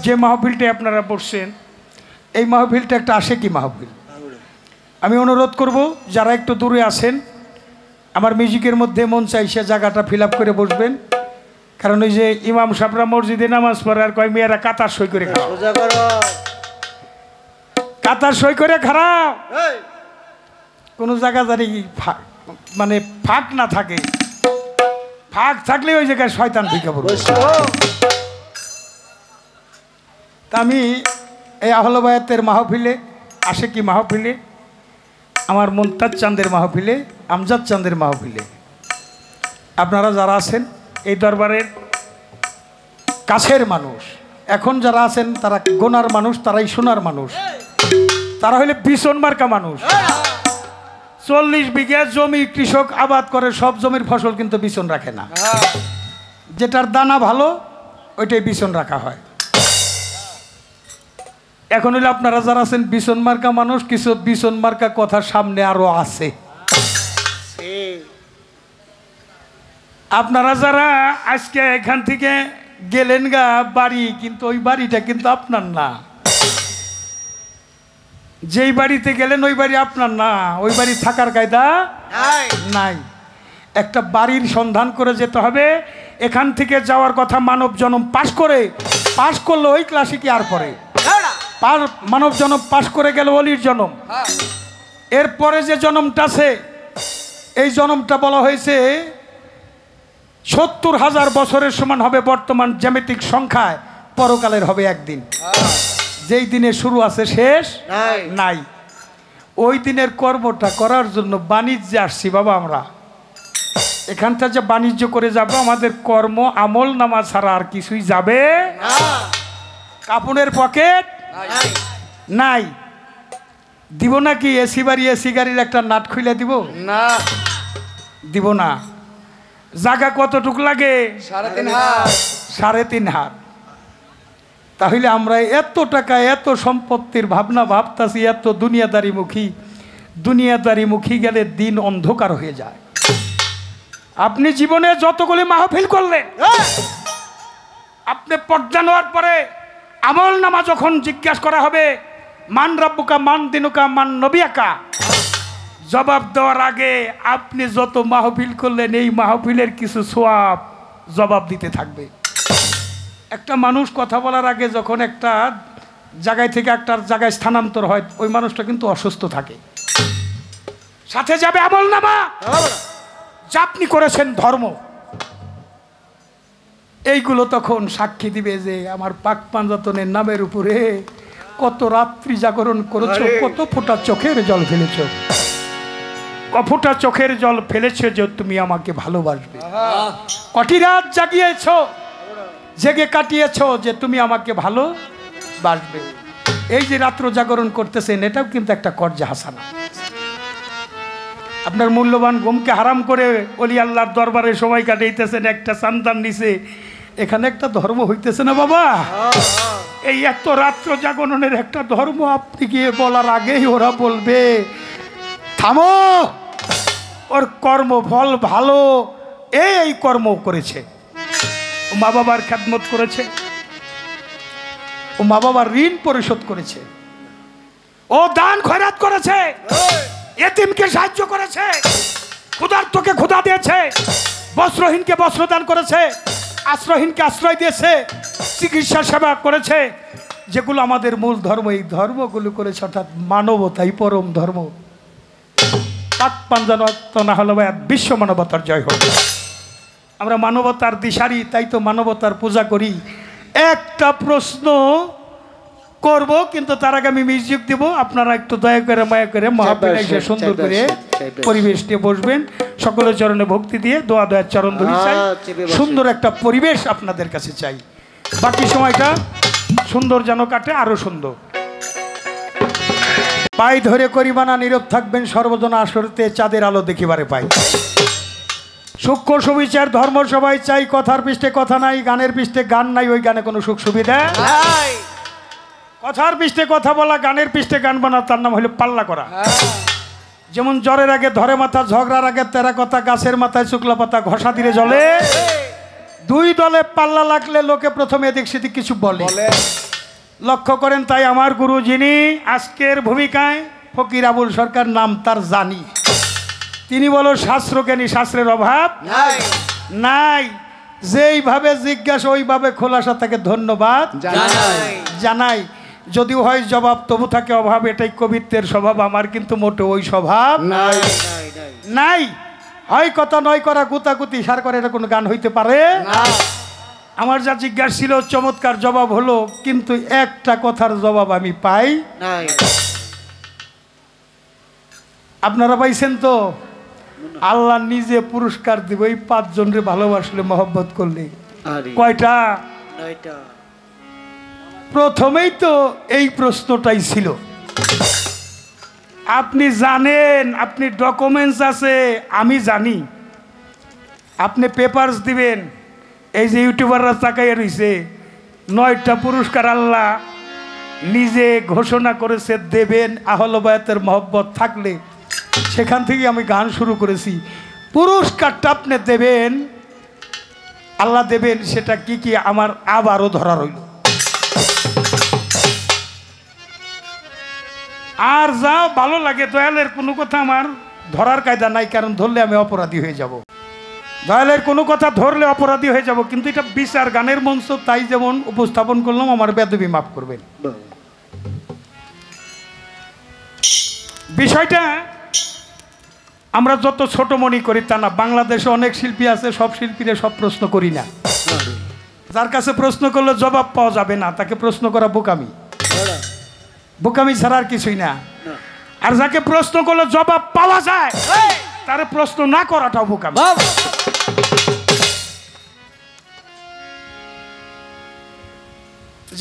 যে মাহফিলটা আপনারা বসছেন এই মাহফিলটা একটা আশেকি মাহফিল। আমি অনুরোধ করব যারা একটু দূরে আছেন আমার মিউজিকের মধ্যে মন চাইছে জায়গাটা ফিল আপ করে বসবেন, কারণ ওই যে ইমাম সাহেবরা মসজিদে নামাজ পড়ে আর কয় মেয়েরা কাতার সই করে খাও, কাতার সই করে খারাপ কোনো জায়গা জানি মানে ফাঁক না থাকে, ফাঁক থাকলে ওই জায়গায় শয়তান ঢুকে পড়বে। তা আমি এই আহলে বায়াতের মাহফিলে আশেকি মাহফিলে আমার মুনতাজ চাঁদের মাহফিলে আমজাদ চাঁদের মাহফিলে আপনারা যারা আছেন এই দরবারের কাছের মানুষ, এখন যারা আছেন তারা গোনার মানুষ, তারাই সোনার মানুষ, তারা হইলে বিছন মার্কা মানুষ। 40 বিঘা জমি কৃষক আবাদ করে, সব জমির ফসল কিন্তু বিছন রাখে না, যেটার দানা ভালো ওইটাই বিছন রাখা হয়। এখন হইলে আপনারা যারা আছেন বিছন মার্কা মানুষ, কিছু বিছন মার্কা কথা সামনে আরো আছে। আপনারা যারা আজকে এখান থেকে গেলেন গা বাড়ি, কিন্তু ওই বাড়িটা কিন্তু আপনার না, যেই বাড়িতে গেলেন ওই বাড়ি আপনার না, ওই বাড়ি থাকার কায়দা নাই। একটা বাড়ির সন্ধান করে যেতে হবে। এখান থেকে যাওয়ার কথা মানব জন্ম পাশ করলে ওই ক্লাসে কি আর পরে মানব জন্ম পাশ করে গেল অলির জন্ম। এরপরে যে জন্মটা আছে এই জন্মটা বলা হয়েছে 70,000 বছরের সমান হবে বর্তমান জ্যামিতিক সংখ্যায়, পরকালের হবে একদিন, যেই দিনে শুরু আছে শেষ নাই। ওই দিনের কর্মটা করার জন্য বাণিজ্যে আসছি বাবা। আমরা এখানটা যে বাণিজ্য করে যাবো, আমাদের কর্ম আমল নামা ছাড়া আর কিছুই যাবে কাপড়ের পকেট নাই। দিব নাকি এসি বাড়ি এসি গাড়ির একটা নাট খুলে দিব না, দিব না। জায়গা কতটুক লাগে? 3.5 হাত। তাহলে আমরা এত টাকা এত সম্পত্তির ভাবনা ভাবতাছি, এত দুনিয়াদারি মুখী গেলে দিন অন্ধকার হয়ে যায়। আপনি জীবনে যতগুলি মাহফিল করলেন, আপনি পর্দা নেওয়ার পরে আমল নামা যখন জিজ্ঞাসা করা হবে মান রাব্বুকা মান দিনুকা মান নবিয়াকা, জবাব দেওয়ার আগে আপনি যত মাহফিল করলেন এই মাহফিলের কিছু সওয়াব জবাব দিতে থাকবে। একটা মানুষ কথা বলার আগে যখন একটা জায়গায় থেকে একটা জায়গায় স্থানান্তর হয়, ওই মানুষটা কিন্তু অসুস্থ থাকে, সাথে যাবে আমল নামা যা আপনি করেছেন ধর্ম, এইগুলো তখন সাক্ষী দিবে যে আমার পাক পাঞ্জাতনের নামের উপরে কত রাত্রি জাগরণ করেছো, কত ফোঁটা চোখের জল ফেলেছো, কফোটা চোখের জল ফেলেছে যে তুমি আমাকে ভালোবাসবে, কটি রাত জাগিয়েছ জেগে কাটিয়েছ যে তুমি আমাকে ভালোবাসবে। এই যে রাত্র জাগরণ করতেছেন এটাও কিন্তু একটা কর্জা হাসানা। আপনার মূল্যবান ঘুমকে হারাম করে অলি আল্লাহর দরবারে সময় কাটাইতেছেন একটা সন্তান নিছে, এখানে একটা ধর্ম হইতেছে না বাবা? এই এত রাত্র জাগরণের একটা ধর্ম আপনি গিয়ে বলার আগেই ওরা বলবে থামো, ওর কর্মফল ভালো, এই কর্ম করেছে, ও মা বাবার খেদমত করেছে, ও মা বাবার ঋণ পরিশোধ করেছে, ও দান খয়রাত করেছে, এতিমকে সাহায্য করেছে, ক্ষুধার্তকে ক্ষুধা দিয়েছে, বস্ত্রহীনকে বস্ত্র দান করেছে, আশ্রয়হীনকে আশ্রয় দিয়েছে, চিকিৎসা সেবা করেছে, যেগুলো আমাদের মূল ধর্ম। এই ধর্মগুলো করেছে, অর্থাৎ মানবতাই পরম ধর্ম। পাক পাঞ্জাত না হলে বিশ্ব মানবতার জয় হোক। আমরা মানবতার দিশারি, তাই তো মানবতার পূজা করি। একটা প্রশ্ন করব, কিন্তু তার আগে আমি মিউজিক দেব। আপনারা একটু দয়া করে মায়া করে মাহফিলে এসে সুন্দর করে পরিবেশ নিয়ে বসবেন, সকলের চরণে ভক্তি দিয়ে দোয়া দয়ার চরণ ধরি চাই, সুন্দর একটা পরিবেশ আপনাদের কাছে চাই। বাকি সময়টা সুন্দর যেন কাটে, আরো সুন্দর। পাই ধরে করিবানা নীরব থাকবেন সর্বজনা আসরতে চাঁদের আলো দেখিবারে পাই। সূক্ষ্ম সুবিচার ধর্ম সবাই চাই, কথার পৃষ্ঠে কথা নাই, গানের পৃষ্ঠে গান নাই, ওই গানে কোনো সুখ সুবিধা নাই। কথার পৃষ্ঠে কথা বলা, গানের পৃষ্ঠে গান বানা, তার নাম হলো পাল্লা করা। যেমন জ্বরের আগে ধরে মাথা, ঝগড়ার আগে তেরা কথা, গাছের মাথায় শুকলা পাতা, ঘষা দিলে জলে দুই দলে পাল্লা লাগলে লোকে প্রথমে এদিক সেদিক কিছু বলে। লক্ষ্য করেন, তাই আমার গুরু যিনি আজকের ভূমিকায় ফকির আবুল সরকার, নাম তার জানি, তিনি বলো শাস্ত্রজ্ঞানী, শাস্ত্রের অভাব নাই। যেইভাবে জিজ্ঞাসা ওইভাবে খোলাসা তাকে ধন্যবাদ জানাই। যদিও হয় জবাব তবু থাকে অভাব, এটাই কবিত্বের স্বভাব। আমার কিন্তু মোটে ওই স্বভাব নাই। হয় কথা নয় করা গুতাগুতি সার করে, এটা কোনো গান হইতে পারে না। আমার যা জিজ্ঞাসা ছিল চমৎকার জবাব হলো, কিন্তু একটা কথার জবাব আমি পাই নাই। আপনারা পাইছেন তো? আল্লাহ নিজে পুরস্কার দিবে এই 5 জনরে ভালোবাসলে, মহব্বত করলে। কয়টা? 9টা। প্রথমেই তো এই প্রশ্নটাই ছিল। আপনি জানেন, আপনি ডকুমেন্টস আছে, আমি জানি, আপনি পেপারস দিবেন। এই যে ইউটিউবাররা তাকাইয়া রইছে, 9টা পুরস্কার আল্লাহ নিজে ঘোষণা করেছে দেবেন। আহলে বায়াতের মহব্বত থাকলে সেখান থেকে আমি গান শুরু করেছি। পুরস্কারটা আপনি দেবেন, আল্লাহ দেবেন, সেটা কি কি আমার আবারও ধরা রইল। আর যা ভালো লাগে, দয়ালের কোনো কথা আমার ধরার কায়দা নাই, কারণ ধরলে আমি অপরাধী হয়ে যাব। দয়ালের কোনো কথা ধরলে অপরাধী হয়ে যাব, কিন্তু এটা বিচার গানের মঞ্চ, তাই যেমন উপস্থাপন করলাম, আমার বেদবি মাফ করবেন। বিষয়টা আমরা যত ছোট মনে করি তা না। বাংলাদেশে অনেক শিল্পী আছে, সব শিল্পীরা সব প্রশ্ন করি না। যার কাছে প্রশ্ন করলে জবাব পাওয়া যাবে না, তাকে প্রশ্ন করা বোকামি। বোকামি ছাড়া আর কিছুই না। আর যাকে প্রশ্ন করলে জবাব পাওয়া যায়, তার প্রশ্ন না করাটাও বোকামি।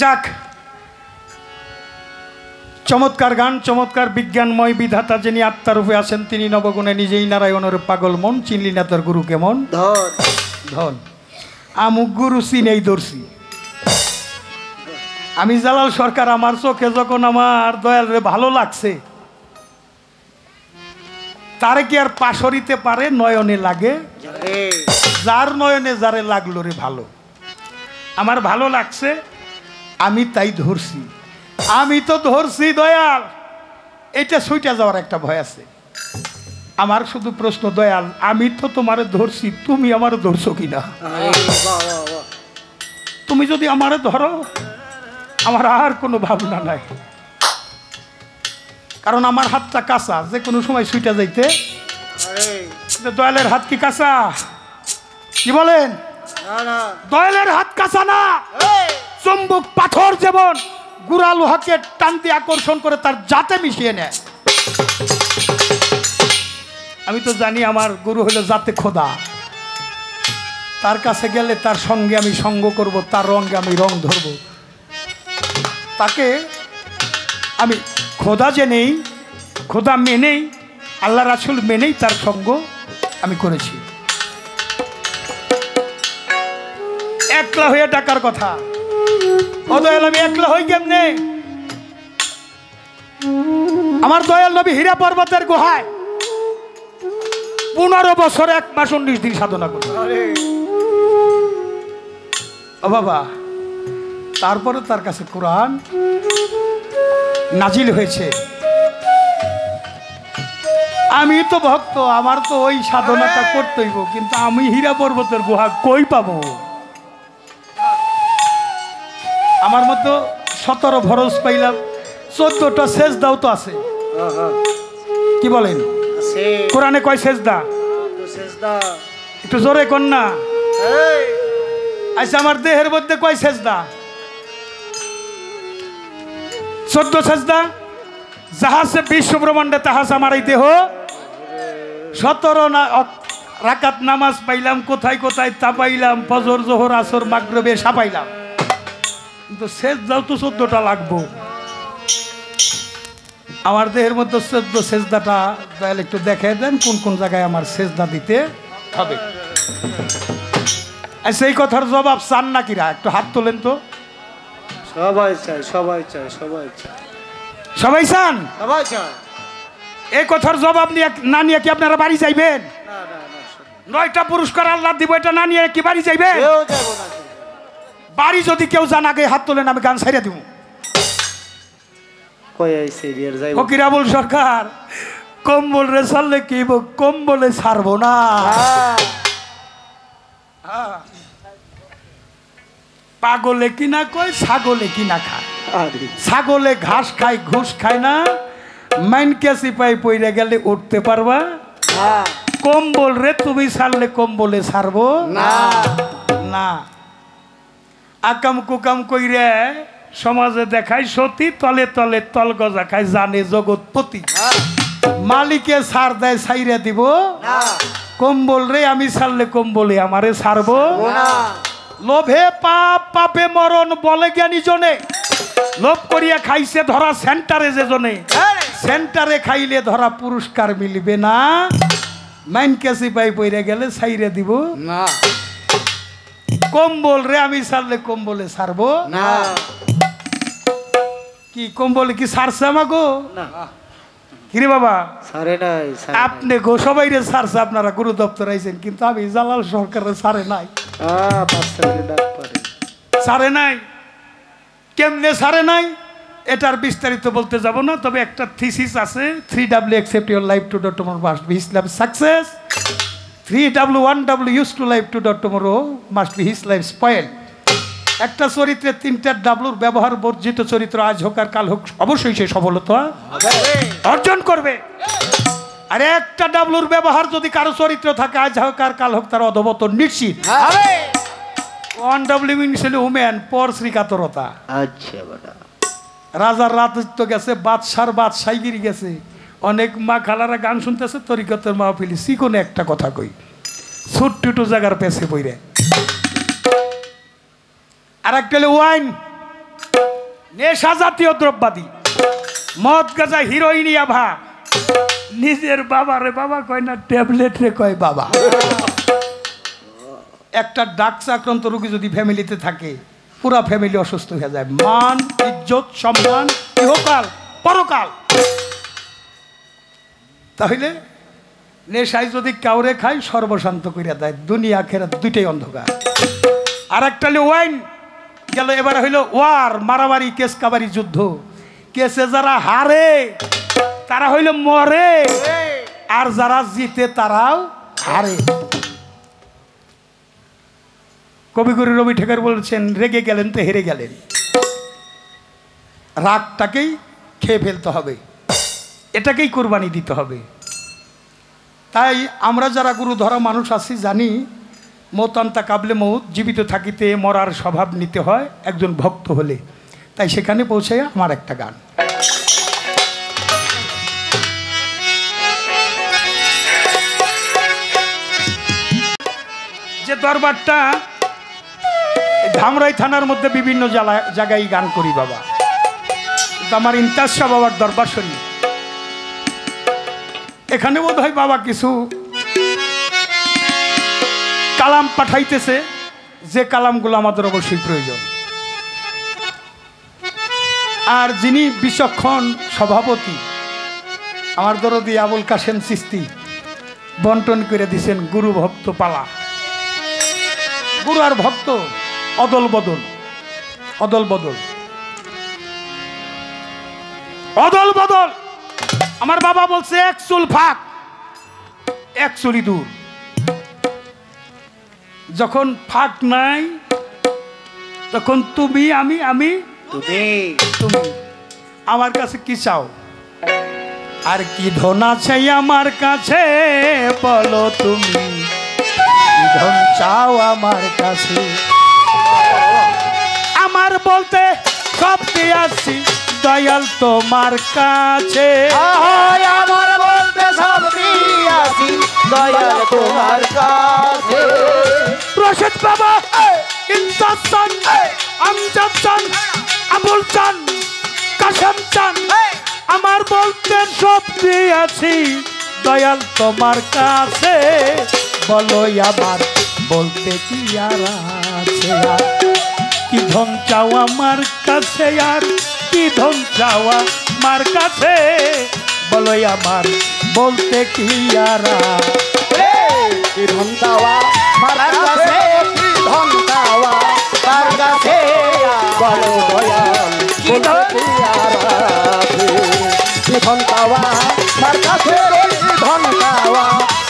যাক, চমৎকার গান, চমৎকার বিজ্ঞানময় বিধাতা যিনি আত্মার রূপে আছেন, তিনি নবগুণে নিজেই নারায়ণের পাগল মন, চিনলি না তোর গুরু কেমন ধন। আমুক গুরু চিনেই দর্শি। আমি জালাল সরকার, আমার চোখে যখন আমার দয়াল রে ভালো লাগছে, তারে কি আর পাশরিতে পারে? নয়নে লাগে, যার নয়নে যারে লাগলো রে ভালো। আমার ভালো লাগছে, আমি তাই ধরছি। আমি তো ধরছি দয়াল, এটা ছুটে যাওয়ার একটা ভয় আছে। আমার শুধু প্রশ্ন, দয়াল আমি তো তোমারে ধরছি, তুমি আমারে ধরছো কিনা? তুমি যদি আমারে ধরো, আমার আর কোনো ভাবনা নাই, কারণ আমার হাতটা কাঁচা, যে কোনো সময় ছুটে যাইতে। দয়ালের হাত কি কাঁচা? কি বলেন? দয়ালের হাত কাঁচা না। চুম্বক পাথর যেমন গুড়া লোহাকে টান দিয়ে আকর্ষণ করে তার জাতে মিশিয়ে নেয়, আমি তো জানি আমার গুরু হলো জাতে খোদা। তার কাছে গেলে তার সঙ্গে আমি সঙ্গ করব, তার রঙে আমি রং ধরব। তাকে আমি খোদা জেনেই, খোদা মেনেই, আল্লাহ রাসূল মেনেই তার সঙ্গ আমি করেছি। একলা হয়ে ডাকার কথা, ও দয়াল আমি একলা হই কেমনে? আমার দয়াল নবী হীরা পর্বতের গুহায় 15 বছর 1 মাস 19 দিন সাধনা করল। ও বাবা, তারপরে তার কাছে কোরআন নাজিল হয়েছে। আমি তো ভক্ত, আমার তো ওই সাধনাটা করতেই হইব, কিন্তু আমি হীরা পর্বতের গুহা কই পাবো? আমার মতো 17 ফরজ পাইলাম, 14টা সেজদাও তো আছে। কি বলেন? কোরআনে কয় সেজদা? একটু জোরে কর না। আচ্ছা, আমার দেহের মধ্যে কয় সেজদা? 14 সেজদা। যাহা সে বিশ্ব ব্রহ্মাণ্ডে তাহা আমার এই দেহ। 17 রাকাত নামাজ পাইলাম, কোথায় কোথায় তা পাইলাম, ফজর জোহর আসর মাগরিবে সাপাইলাম, কিন্তু সেজদাও তো 14টা লাগবো। আমার দেহের মধ্যে 14 সেজদাটা দয়াল একটু দেখাই দেন, কোন কোন জায়গায় আমার সেজদা দিতে হবে। সেই কথার জবাব চান না কিরা? একটু হাত তোলেন তো। সবাই চায়, সবাই চায়, সবাই চায়, সবাই চান, সবাই চায়। এই কথার জবাব নিয়ে না নিয়ে কি আপনারা বাড়ি যাইবেন? 9টা পুরস্কার আল্লাহ দিব, এটা না নিয়ে কি বাড়ি যাইবে? কেউ যাবো না। বাড়ি যদি কেউ জান আগে হাত তোলেন, আমি গান ছাইড়া দিব। কই আইছে রিয়ার যাইবো? ফকির আবুল সরকার কম্বল রে ছাড়লে কি হইব? কম্বলে ছাড়বো না। পাগলে কিনা কয়, ছাগলে কিনা খায়। আরে ছাগলে ঘাস খায়, ঘুষ খায় না। মাইনকে সিপাই পইরা গেলে উঠতে পারবা হ্যাঁ কম্বল রে তুমি ছাড়লে কম্বলে ছাড়বো না। না। আকাম কুকাম কইরে সমাজে দেখায় সতী, তলে তলে তল গজা খায়, জানে জগৎপতি। মালিকে ছাড় দেয়, ছাইরা দিব না কম্বল রে আমি ছাড়লে কম্বলে আমারে ছাড়বো না। লোভে পাপ, পাপে মরণ বলে জ্ঞানী জনে। লোভ করিয়া খাইছে ধরা সেন্টারে যে জনে। সেন্টারে খাইলে ধরা পুরস্কার মিলবে না। মাইন কেসি পাই পইরা গেলে ছাইরে দিব না কম্বল রে আমি ছাড়লে কম্বলে ছাড়বো না। কি কম্বলে কি ছাড়ছে আমাগো? না কিরে বাবা, সারে নাই আপনি গো সবাই রে ছাড়ছে, আপনারা গুরু দপ্তর আইছেন, কিন্তু আমি জালাল সরকারের ছাড়ে নাই। 5 ডাক পারে ছাড়ে নাই। কেমনে ছাড়ে নাই এটার বিস্তারিত বলতে যাব না, তবে একটা থিসিস আছে, 3W accept your life to tomorrow must be his life success, 3W 1W used to life to tomorrow must be his life spoil। একটা চরিত্রে 3টা ডাব্লুর ব্যবহার বর্জিত চরিত্র আজ হোক আর কাল হোক অবশ্যই সে সফলতা অর্জন করবে। আর একটা ডাব্লুর ব্যবহার যদি কারো চরিত্র থাকে আজ হোক আর কাল হোক তার অধপতন নিশ্চিত। 1W মিনস উমেন পর শ্রীকাতরতা। আচ্ছা বেটা রাজার রাজত্ব গেছে, বাদশার বাদশাহীগিরি গেছে। অনেক মা খালারা গান শুনতেছে তরিকতের মাহফিলি, চিকনে একটা কথা কই, ছুট্টু জায়গার পেছে বইরে। আর একটা হলো ওয়াইন, নেশা জাতীয় দ্রব্যাদি, মদ গাঁজা হিরোইন আভা। নিজের বাবারে বাবা কয় না, ট্যাবলেট রে কয় বাবা। একটা ড্রাগস আক্রান্ত রোগী যদি ফ্যামিলিতে থাকে, পুরা ফ্যামিলি অসুস্থ হয়ে যায়। মান, ইজ্জত, সম্মান, ইহকাল পরকাল। তাহলে নেশায় যদি কাউরে খায় সর্বশান্ত করিয়া দেয়, দুনিয়া আখেরাত দুইটাই অন্ধকার। আর একটা হলো ওয়াইন গেল, এবার হইল ওয়ার, মারামারি, কেস কাবারি, যুদ্ধ। কেসে যারা হারে তারা হইল মরে, আর যারা জিতে তারাও হারে। কবিগুরু রবি ঠাকুর বলছেন, রেগে গেলেন তো হেরে গেলেন। রাগটাকেই খেয়ে ফেলতে হবে, এটাকেই কোরবানি দিতে হবে। তাই আমরা যারা গুরু ধরা মানুষ আছি জানি, মতান্তা কাবলে মৌত, জীবিত থাকিতে মরার স্বভাব নিতে হয় একজন ভক্ত হলে। তাই সেখানে পৌঁছে আমার একটা গান। যে দরবারটা ধামরাই থানার মধ্যে বিভিন্ন জায়গায় গান করি বাবা, আমার ইন্তাজ শাহ বাবার দরবার শরীফ। এখানে বোধ হয় বাবা কিছু কালাম পাঠাইতেছে, যে কালামগুলো আমাদের অবশ্যই প্রয়োজন। আর যিনি বিচক্ষণ সভাপতি আমার দরদি আবুল কাশেম চিস্তি বন্টন করে দিছেন গুরু ভক্ত পালা। গুরু আর ভক্ত অদল বদল, অদল বদল, অদল বদল। আমার বাবা বলছে এক চুল ফাঁক এক চুলি দূর। যখন ফাঁক নাই তখন তুমি আমি, আমি তুমি। তুমি। আমার কাছে কি চাও? আর কি ধন আছে আমার কাছে বলো তুমি, কি ধন চাও আমার কাছে? আমার বলতে সব দিয়াছি দয়াল তোমার কাছে। আমার বলতে সব দিয়াছি দয়াল তোমার কাছে। রশিদ বাবা, ইমতাজ চান, আমজাদ চান, আবুল চান, কাশেম চান, আমার বলতে সব দিয়াছি দয়াল তোমার কাছে। বলো আমার বলতে কি আর আছে? আর কি ধন চাও আমার কাছে? আর কি ধন চাও আমার কাছে? বলো আমার বলতে কি আর আছে? কি ধন চাওয়া মার কাছে কি ধন চাওয়া তার কাছে বলো দয়াল কি ধন চাওয়া মার কাছে কি ধন চাওয়া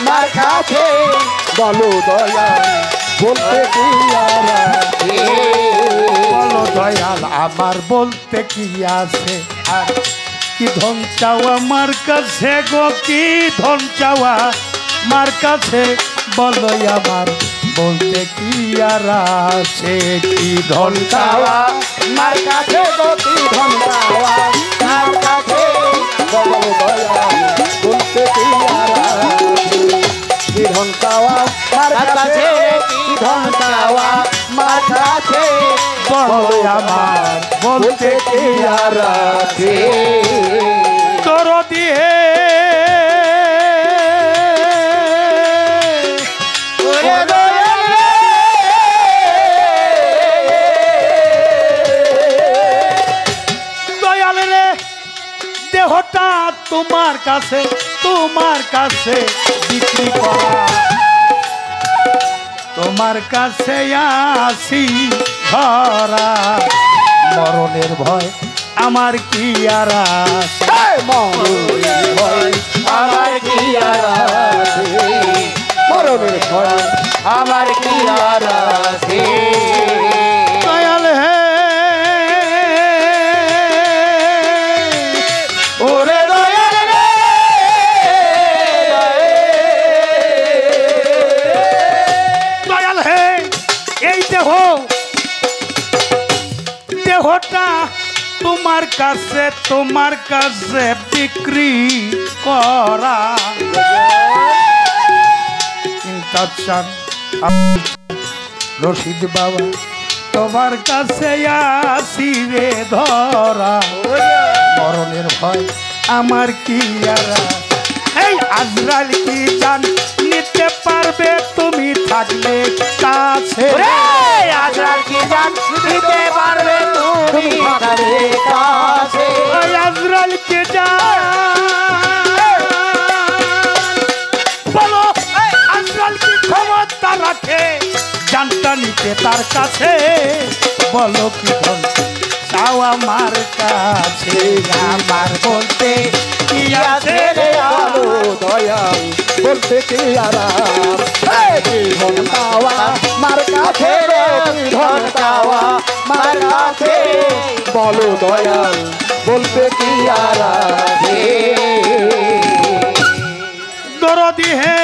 মার কাছে বলো দয়াল বলতে কি আর বলো দয়াল আমার বলতে কি আছে আর কি ধন চাওয়া মার কাছে গো কি ধন চাওয়া মার কাছে বলো আমার বলতে কি আর আছে কি ধন চাওয়া মার কাছে গো কি ধন চাওয়া মার কাছে বলো দয়াল বলতে কি আর কি ধন চাওয়া মার কাছে কি ধন চাওয়া মার কাছে বলো আমার বলতে কি আর আছে তোর দিয়ে দয়াল রে দেহটা তোমার কাছে বিক্রি করা তোমার কাছে আসি ধরা মরণের ভয় আমার কি আর আছে মরণের ভয় আমার কি আর আছে মরণের ভয় আমার কি আর আছে দয়াল হে ওরে দয়াল রে দয়াল হে এই দেহটা তোমার কাছে বিক্রি করা ইন্টারশন রশিদ বাবা তোমার কাছে আসি রে ধরা মরণের ভয় আমার কি আর এই আজরাইল কি জান নিতে পারবে তুমি থাকলে কাছে আজরাইল কি জান নিতে পারবে তুমি থাকলে কাছে ওই আজরাইল কি জান বলো আজরাইল কি ক্ষমতা রাখে জানটা নিতে তার কাছে বলো কি ধন চাও আমার কাছে আমার বলতে কি আছে রে আলো দয়াল বলতে কি আরাম কি ধন চাওয়া মার কাছে কি ধন চাওয়া মার কাছে বলো দয়াল বলতে কি আরাম দরদি হে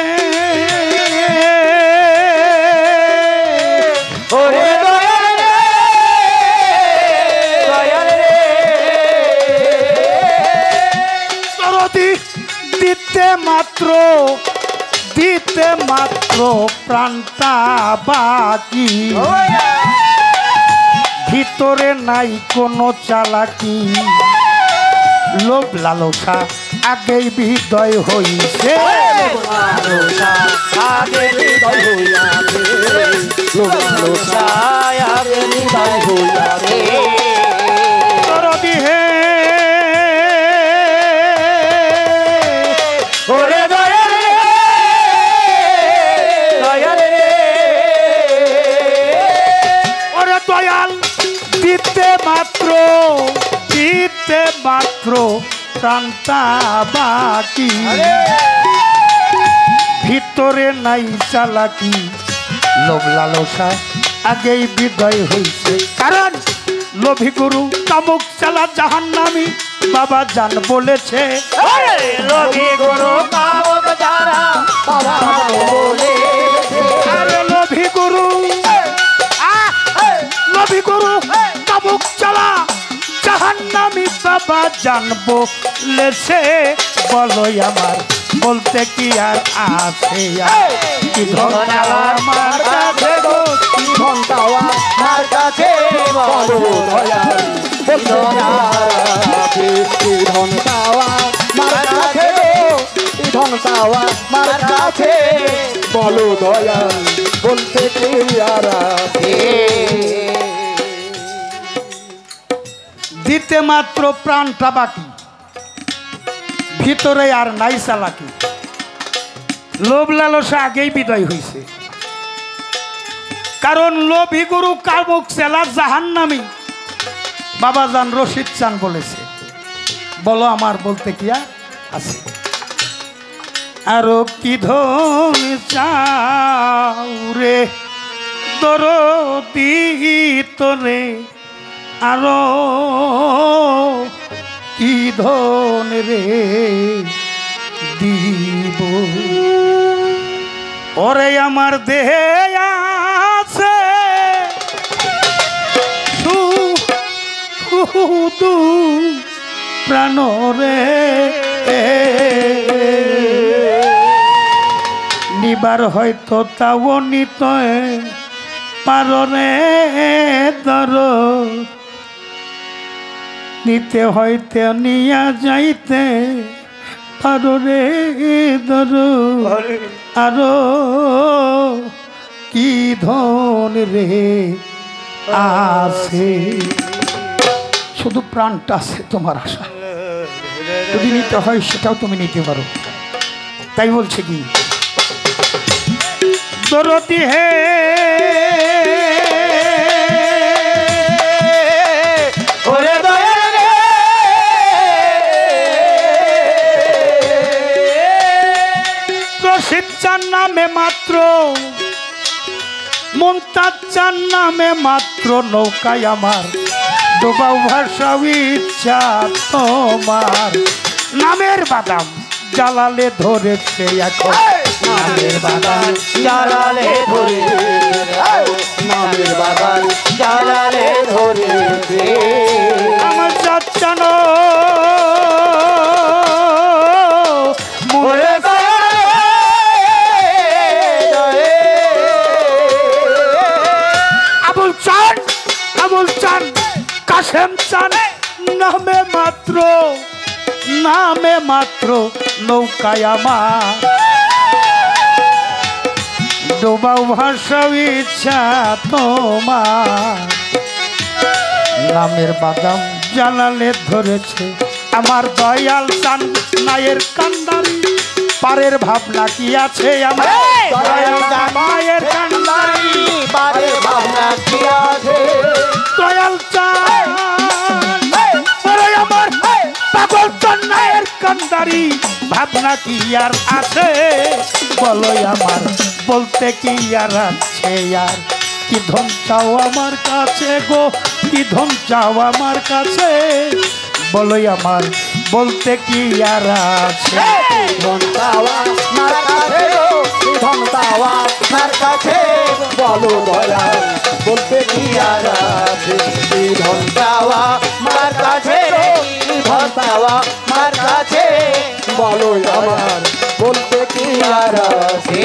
ওরে দয়াল রে দয়াল রে দরদি দিতে মাত্র প্রাণটা বাকি ভিতরে নাই কোনো চালাকি লোভ লালসা আগেই হৃদয় হইছে আগে হৃদয় হইয়াছে লোকসায় আগে হৃদয় হইয়াছে দরদি হে ওরে দয়াল রে দয়াল রে ওরে দয়াল দিতে মাত্র প্রাণটা বাকি ভিতরে নাই চালাকি লোভ লালসা আগেই হৃদয় হইছে কারণ লোভী গুরু কামুক চালা জাহান্নামী বাবা জান বলেছে লোভী গুরু কামক যারা বাবা বলে আরে লোভী গুরু কামুক চালা জাহান্নামী বাবা জান বলেছে বলো আমার বলতে কি আর আছে কি ধন আমার কাছে গো কি ধন চাওয়া মার কাছে বলো দয়াল কি ধন চাওয়া মার কাছে কি ধন চাওয়া মার কাছে বলো দয়াল বলতে কি আর আছে দিতে মাত্র প্রাণটা বাকি ভিতরে আর নাই চালাকি লোভ লালসা আগেই বিদায় হয়েছে, কারণ লোভী গুরু কামুক চেলা জাহান্নামী বাবা জান রশিদ চান বলেছে। বলো আমার বলতে কি আছে? আরো কি ধন চাও রে দরদি তোরে, আরো কি ধন রে দিব, ওরে আমার দেহে আছে শুধু প্রাণ রে, নিবার হয়তো তাও নিতে পারে দর, নিতে হইতে নিয়া যাইতে পারো রে দর, আরো কি ধন রে আছে, শুধু প্রাণটা আছে তোমার আশা, যদি নিতে হয় সেটাও তুমি নিতে পারো। তাই বলছে কি দরদি হে ওরে দয়াল রে, রশিদ চান নামে মাত্র, মুনতাজ চান নামে মাত্র, নৌকায় আমার ডোবাও ভাষাও ইচ্ছা তোমার, নামের বাদাম জ্বালালে ধরেছে এখন, নামের বাগান জ্বালালে ধরে, নামের বাগান জ্বালালে ধরেছে, আমার চাচানো ওরে আবুল চান কাশেম চান নামে মাত্র নৌকায় আমার ডোবাও ভাষাও ইচ্ছা তোমার, নামের বাদাম জ্বালালে ধরেছে আমার দয়াল চান নায়ের কান্দারি, পারের ভাবনা কি আছে আমার দয়াল চান নায়ের কান্দারি, পারে ভাবনা কি আছে, দয়াল চান ওরে আমার পাগল চান নায়ের কান্দারি, ভাবনা কি আর আছে বলো আমার বলতে কি আর আছে, আর কি ধন চাও আমার কাছে গো, কি ধন চাও আমার কাছে বলো আমার বলতে কি আর আছে, ধন চাওয়া মার কাছে, ধন চাওয়া মার কাছে, বলো দয়াল বলতে কি আর আছে, ধন চাওয়া মার কাছে, ধন চাওয়া মার কাছে, বলো আমার বলতে কি আর আছে,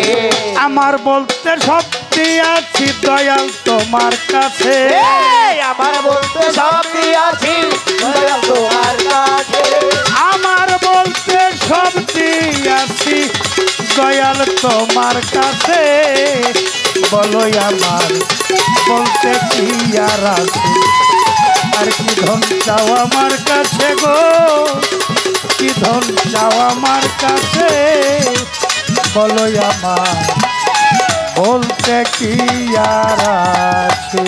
আমার বলতে শক্তি আছি দয়াল তোমার কাছে, আমার বলতে শক্তি আছি দয়াল তোমার কাছে, আমার বলতে শক্তি আছি দয়াল তোমার কাছে, বলো আমার বলতে কি আর আছে, আর কি ধন চাও আমার কাছে গো, কি ধন চাও আমার কাছে বলো আমার বলতে কি আর আছে।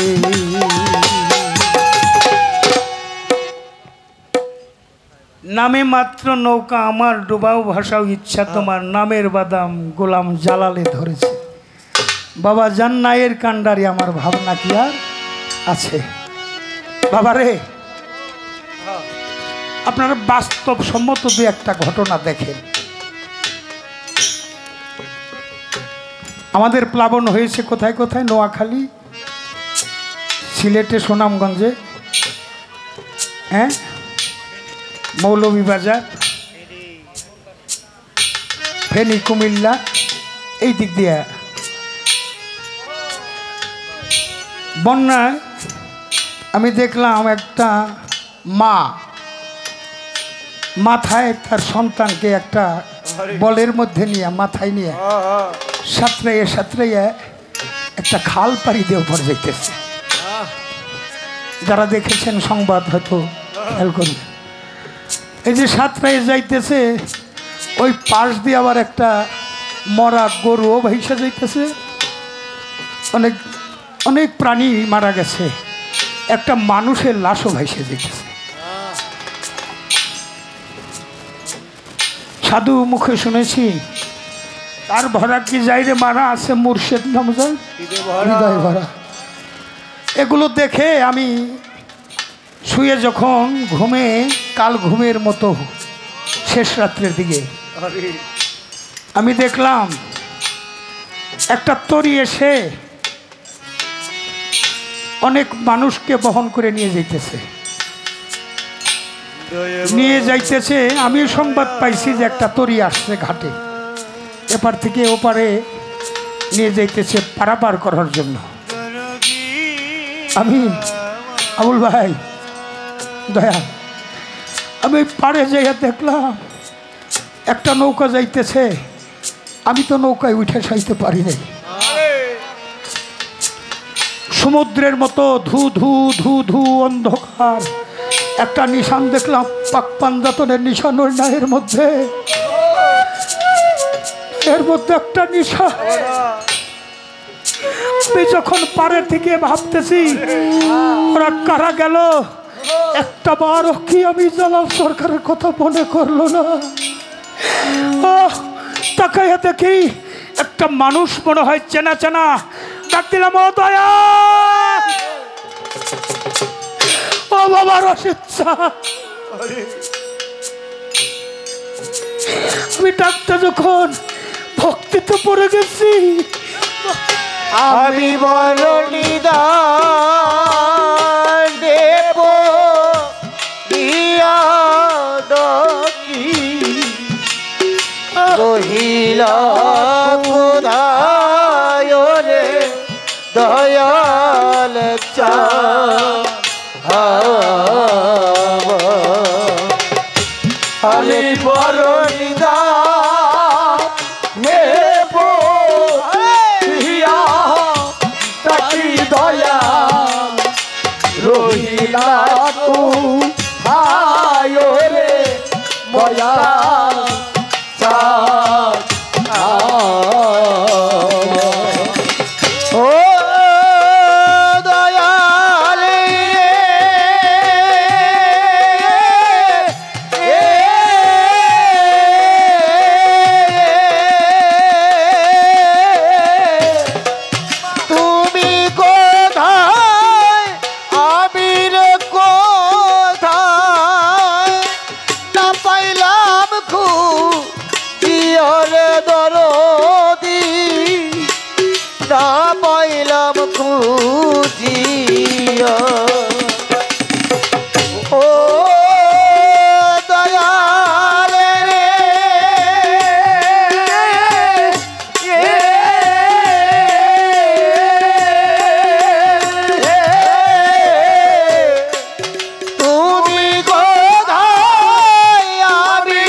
নামে মাত্র নৌকা আমার ডুবাও ভাষাও ইচ্ছা তোমার, নামের বাদাম গোলাম জ্বালালে ধরেছে বাবা জান্নায়ের কান্ডারি, আমার ভাবনা কি আর আছে। বাবা রে আপনারা বাস্তব সম্মত দু একটা ঘটনা দেখেন। আমাদের প্লাবন হয়েছে কোথায় কোথায়, নোয়াখালী, সিলেটে, সুনামগঞ্জে, হ্যাঁ, মৌলভীবাজার, ফেনী, কুমিল্লা, এই দিক দিয়ে বন্যায় আমি দেখলাম একটা মা মাথায় তার সন্তানকে একটা বলের মধ্যে নিয়ে মাথায় নিয়ে সাঁতরাইয়া সাঁতরাইয়া একটা খাল পাড়ি দিয়ে উপর যাইতেছে। যারা দেখেছেন সংবাদ হয়তো খেয়াল করবেন, এই যে সাঁতরাইয়া যাইতেছে ওই পাশ দিয়ে আবার একটা মরা গরুও ভাইসা যাইতেছে, অনেক অনেক প্রাণী মারা গেছে, একটা মানুষের লাশও ভাইসে যাইতেছে। সাধু মুখে শুনেছি তার ভরা কি যাইরে মারা আছে মুর্শেদ নামজান হৃদয় ভরা। এগুলো দেখে আমি শুয়ে যখন ঘুমে কাল ঘুমের মতো শেষ রাত্রের দিকে আমি দেখলাম একটা তরি এসে অনেক মানুষকে বহন করে নিয়ে যাইতেছে। আমি সংবাদ পাইছি যে একটা তরি আসছে ঘাটে, এপার থেকে ওপারে নিয়ে যাইতেছে পারাপার করার জন্য। আমি আবুল ভাই দয়া, আমি পাড়ে যাইয়া দেখলাম একটা নৌকা যাইতেছে, আমি তো নৌকায় উঠে সাইতে পারি নাই। সমুদ্রের মতো ধু ধু ধু ধু অন্ধকার, একটা নিশান দেখলাম পাকপাঞ্জাতনের নিশান ওর নায়ের মধ্যে, এর মধ্যে একটা নিশান। আমি যখন পাড়ের থেকে ভাবতেছি ওরা কারা গেল, একটা বারও কি আমি জালাল সরকারের কথা মনে করলো না। তাকাইয়া দেখি একটা মানুষ মনে হয় চেনা চেনা, ডাক দিলাম ও দয়া, ও বাবা রশিদ শাহ। আমি ডাকতে যখন ভক্তিতে পড়ে গেছি, আমি বড় নিদান দেব দিয়া দকি রহিলা খোদায় রে দয়াল চা আমি বড় নিদান দেব দিয়া তাকি দয়া রহিলা তু আয় রে দয়া চা ও দয়ালে তুমি কোথায় আবির কোথায় না পাইলাম খুঁজিয়রে দরদি না পাইলাম খুঁজিয়া ও দয়ালে রে তুমি কোথায় আমি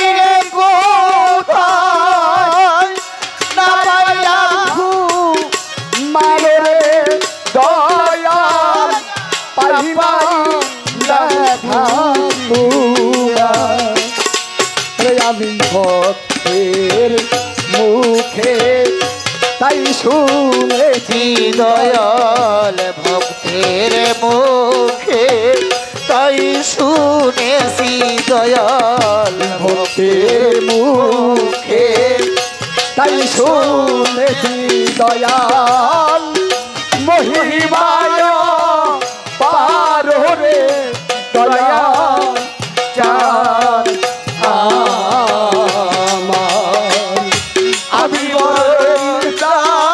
কোথায় না পাইলাম মারে দয়াল পাইবা আমি ভক্তের মুখে তাই শুনেছি দয়াল ভক্তের মুখে তাই শুনেছি দয়াল ভক্তের মুখে তাই শুনেছি দয়াল মহিমায় পার রে দয়াল চার আমার আমি বরদানে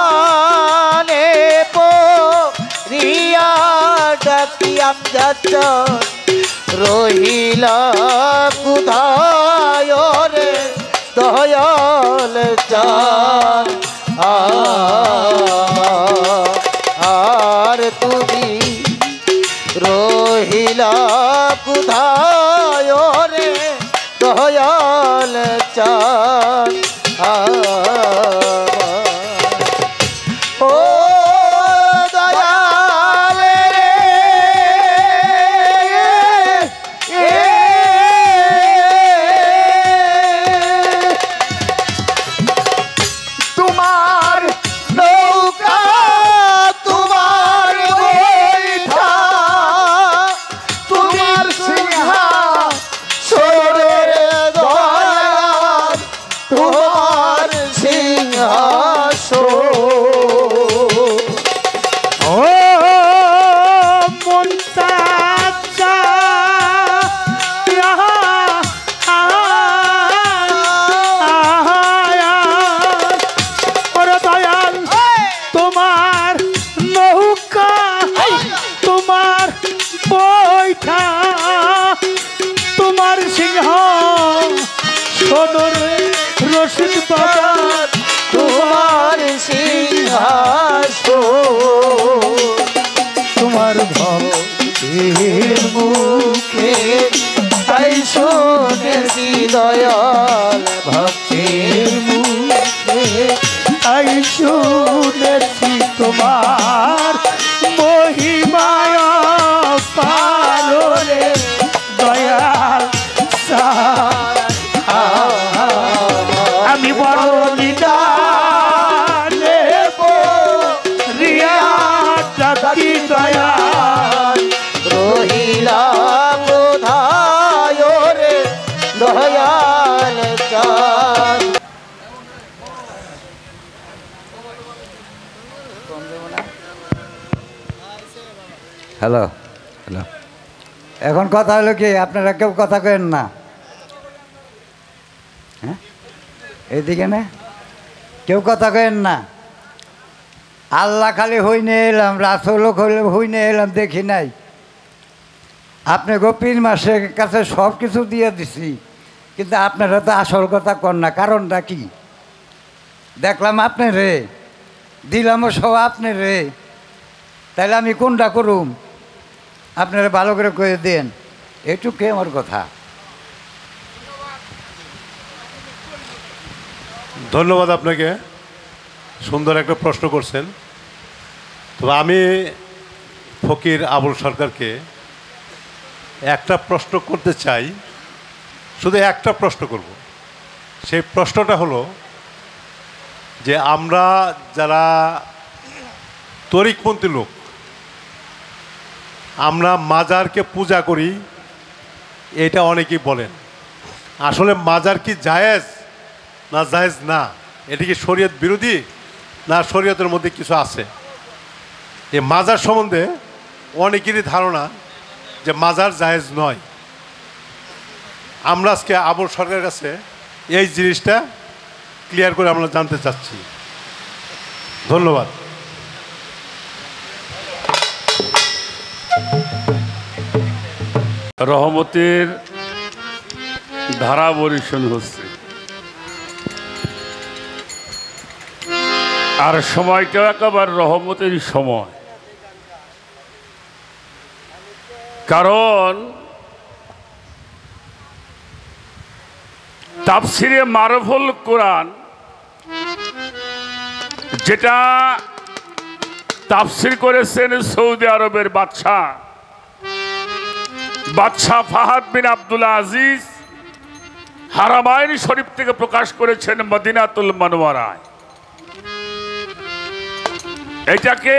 রিয়া ডাকিয়াম যাচ্ছ রহিলা কোথায় রে দয়াল চার আর তুমি রহিলা কোথায় রে দয়াল চার ও দয়াল রে সিংহাসন রে রশিদ বাবা তোমার সিংহাসন তোমার ভক্তের মুখে তাই শুনেছি দয়াল ভক্তের মুখে তাই শুনেছি তোমার মহিমায় পারে দয়াল আমি বড় নিদানে রিয়া জাতি দয়াল রহিলাম কোথায় রে দয়াল চাঁদ হ্যালো হ্যালো এখন কথা হলো কি আপনারা কেউ কথা কেন না হ্যাঁ এইদিকে না কেউ কথা কেন না আল্লাহ খালি হই নিয়ে এলাম রাসূলও হই নিয়ে এলাম দেখি নাই আপনি পীর মাসের কাছে সব কিছু দিয়ে দিছি কিন্তু আপনারা তো আসল কথা কর না কারণটা কি দেখলাম আপনি রে দিলামও সব আপনি রে তাহলে আমি কোনটা করুম আপনারা ভালো করে কয়ে দেন এটুকু আমার কথা ধন্যবাদ আপনাকে সুন্দর একটা প্রশ্ন করছেন তবে আমি ফকির আবুল সরকারকে একটা প্রশ্ন করতে চাই শুধু একটা প্রশ্ন করব সেই প্রশ্নটা হলো যে আমরা যারা তরিকপন্থী লোক আমরা মাজারকে পূজা করি এটা অনেকেই বলেন আসলে মাজার কি জায়েজ না জায়েজ না এটি কি শরীয়ত বিরোধী না শরীয়তের মধ্যে কিছু আছে এই মাজার সম্বন্ধে অনেকেরই ধারণা যে মাজার জায়েজ নয় আমরা আজকে আবুল সরকারের কাছে এই জিনিসটা ক্লিয়ার করে আমরা জানতে চাচ্ছি ধন্যবাদ রহমতের ধারা বর্ষণ হচ্ছে আর সময়টা একেবারে রহমতের সময় কারণ তাফসিরে মারফুল কোরআন যেটা তাফসির করেছেন সৌদি আরবের বাদশাহ ফাহাদ বিন আব্দুল আজিজ হারামাইন শরীফ থেকে প্রকাশ করেছেন মদিনাতুল মুনাওয়ারায় এটাকে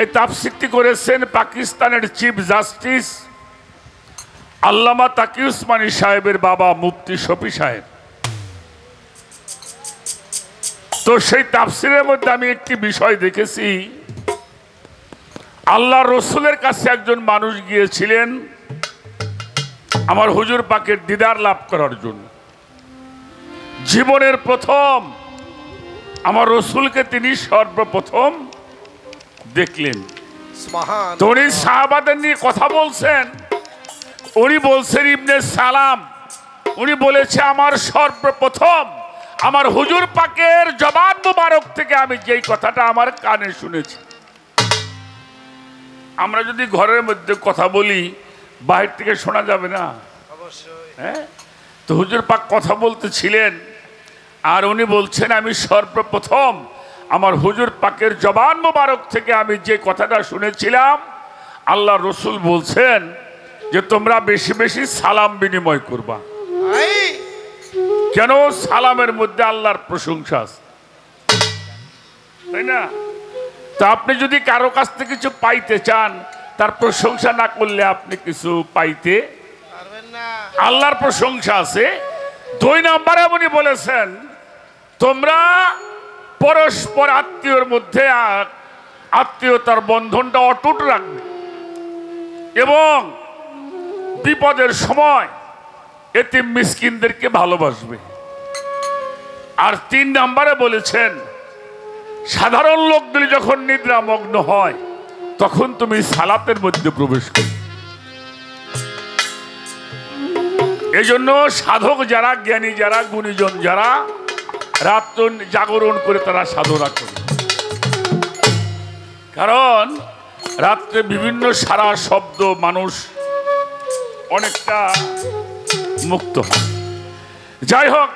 এই তাফসিরটি করেছেন পাকিস্তানের চিফ জাস্টিস আল্লামা তাকি উসমানী সাহেবের বাবা মুফতি শফি সাহেব তো সেই তাফসিরের মধ্যে আমি একটি বিষয় দেখেছি আল্লাহ রসুলের কাছে একজন মানুষ গিয়েছিলেন আমার হুজুর পাকের দিদার লাভ করার জন্য জীবনের প্রথম আমার রসুলকে তিনি সর্বপ্রথম দেখলেন তো উনি সাহাবাদের নিয়ে কথা বলছেন উনি বলছেন ইবনে সালাম উনি বলেছে আমার সর্বপ্রথম আমার হুজুর পাকের জবান মুবারক থেকে আমি যেই কথাটা আমার কানে শুনেছি আমরা যদি ঘরের মধ্যে কথা বলি বাহির থেকে শোনা যাবে না হ্যাঁ তো হুজুর পাক কথা বলতেছিলেন আর উনি বলছেন আমি সর্বপ্রথম আমার হুজুর পাকের জবান মুবারক থেকে আমি যে কথাটা শুনেছিলাম আল্লাহ রসুল বলছেন যে তোমরা বেশি বেশি সালাম বিনিময় করবা কেন সালামের মধ্যে আল্লাহর প্রশংসা আছে তাই না তো আপনি যদি কারো কাছ থেকে কিছু পাইতে চান তার প্রশংসা না করলে আপনি কিছু পাইতে পারবেন না আল্লাহর প্রশংসা আছে 2 নম্বরে উনি বলেছেন তোমরা পরস্পর আত্মীয়র মধ্যে আত্মীয়তার বন্ধনটা অটুট রাখবে এবং বিপদের সময় এতিম মিসকিনদেরকে ভালোবাসবে আর 3 নম্বরে বলেছেন সাধারণ লোকগুলি যখন নিদ্রামগ্ন হয় তখন তুমি সালাতের মধ্যে প্রবেশ করো এই জন্য সাধক যারা, জ্ঞানী যারা, গুণীজন যারা রাত্র জাগরণ করে তারা সাধনা করে, কারণ রাত্রে বিভিন্ন সারা শব্দ মানুষ অনেকটা মুক্ত হয়। যাই হোক,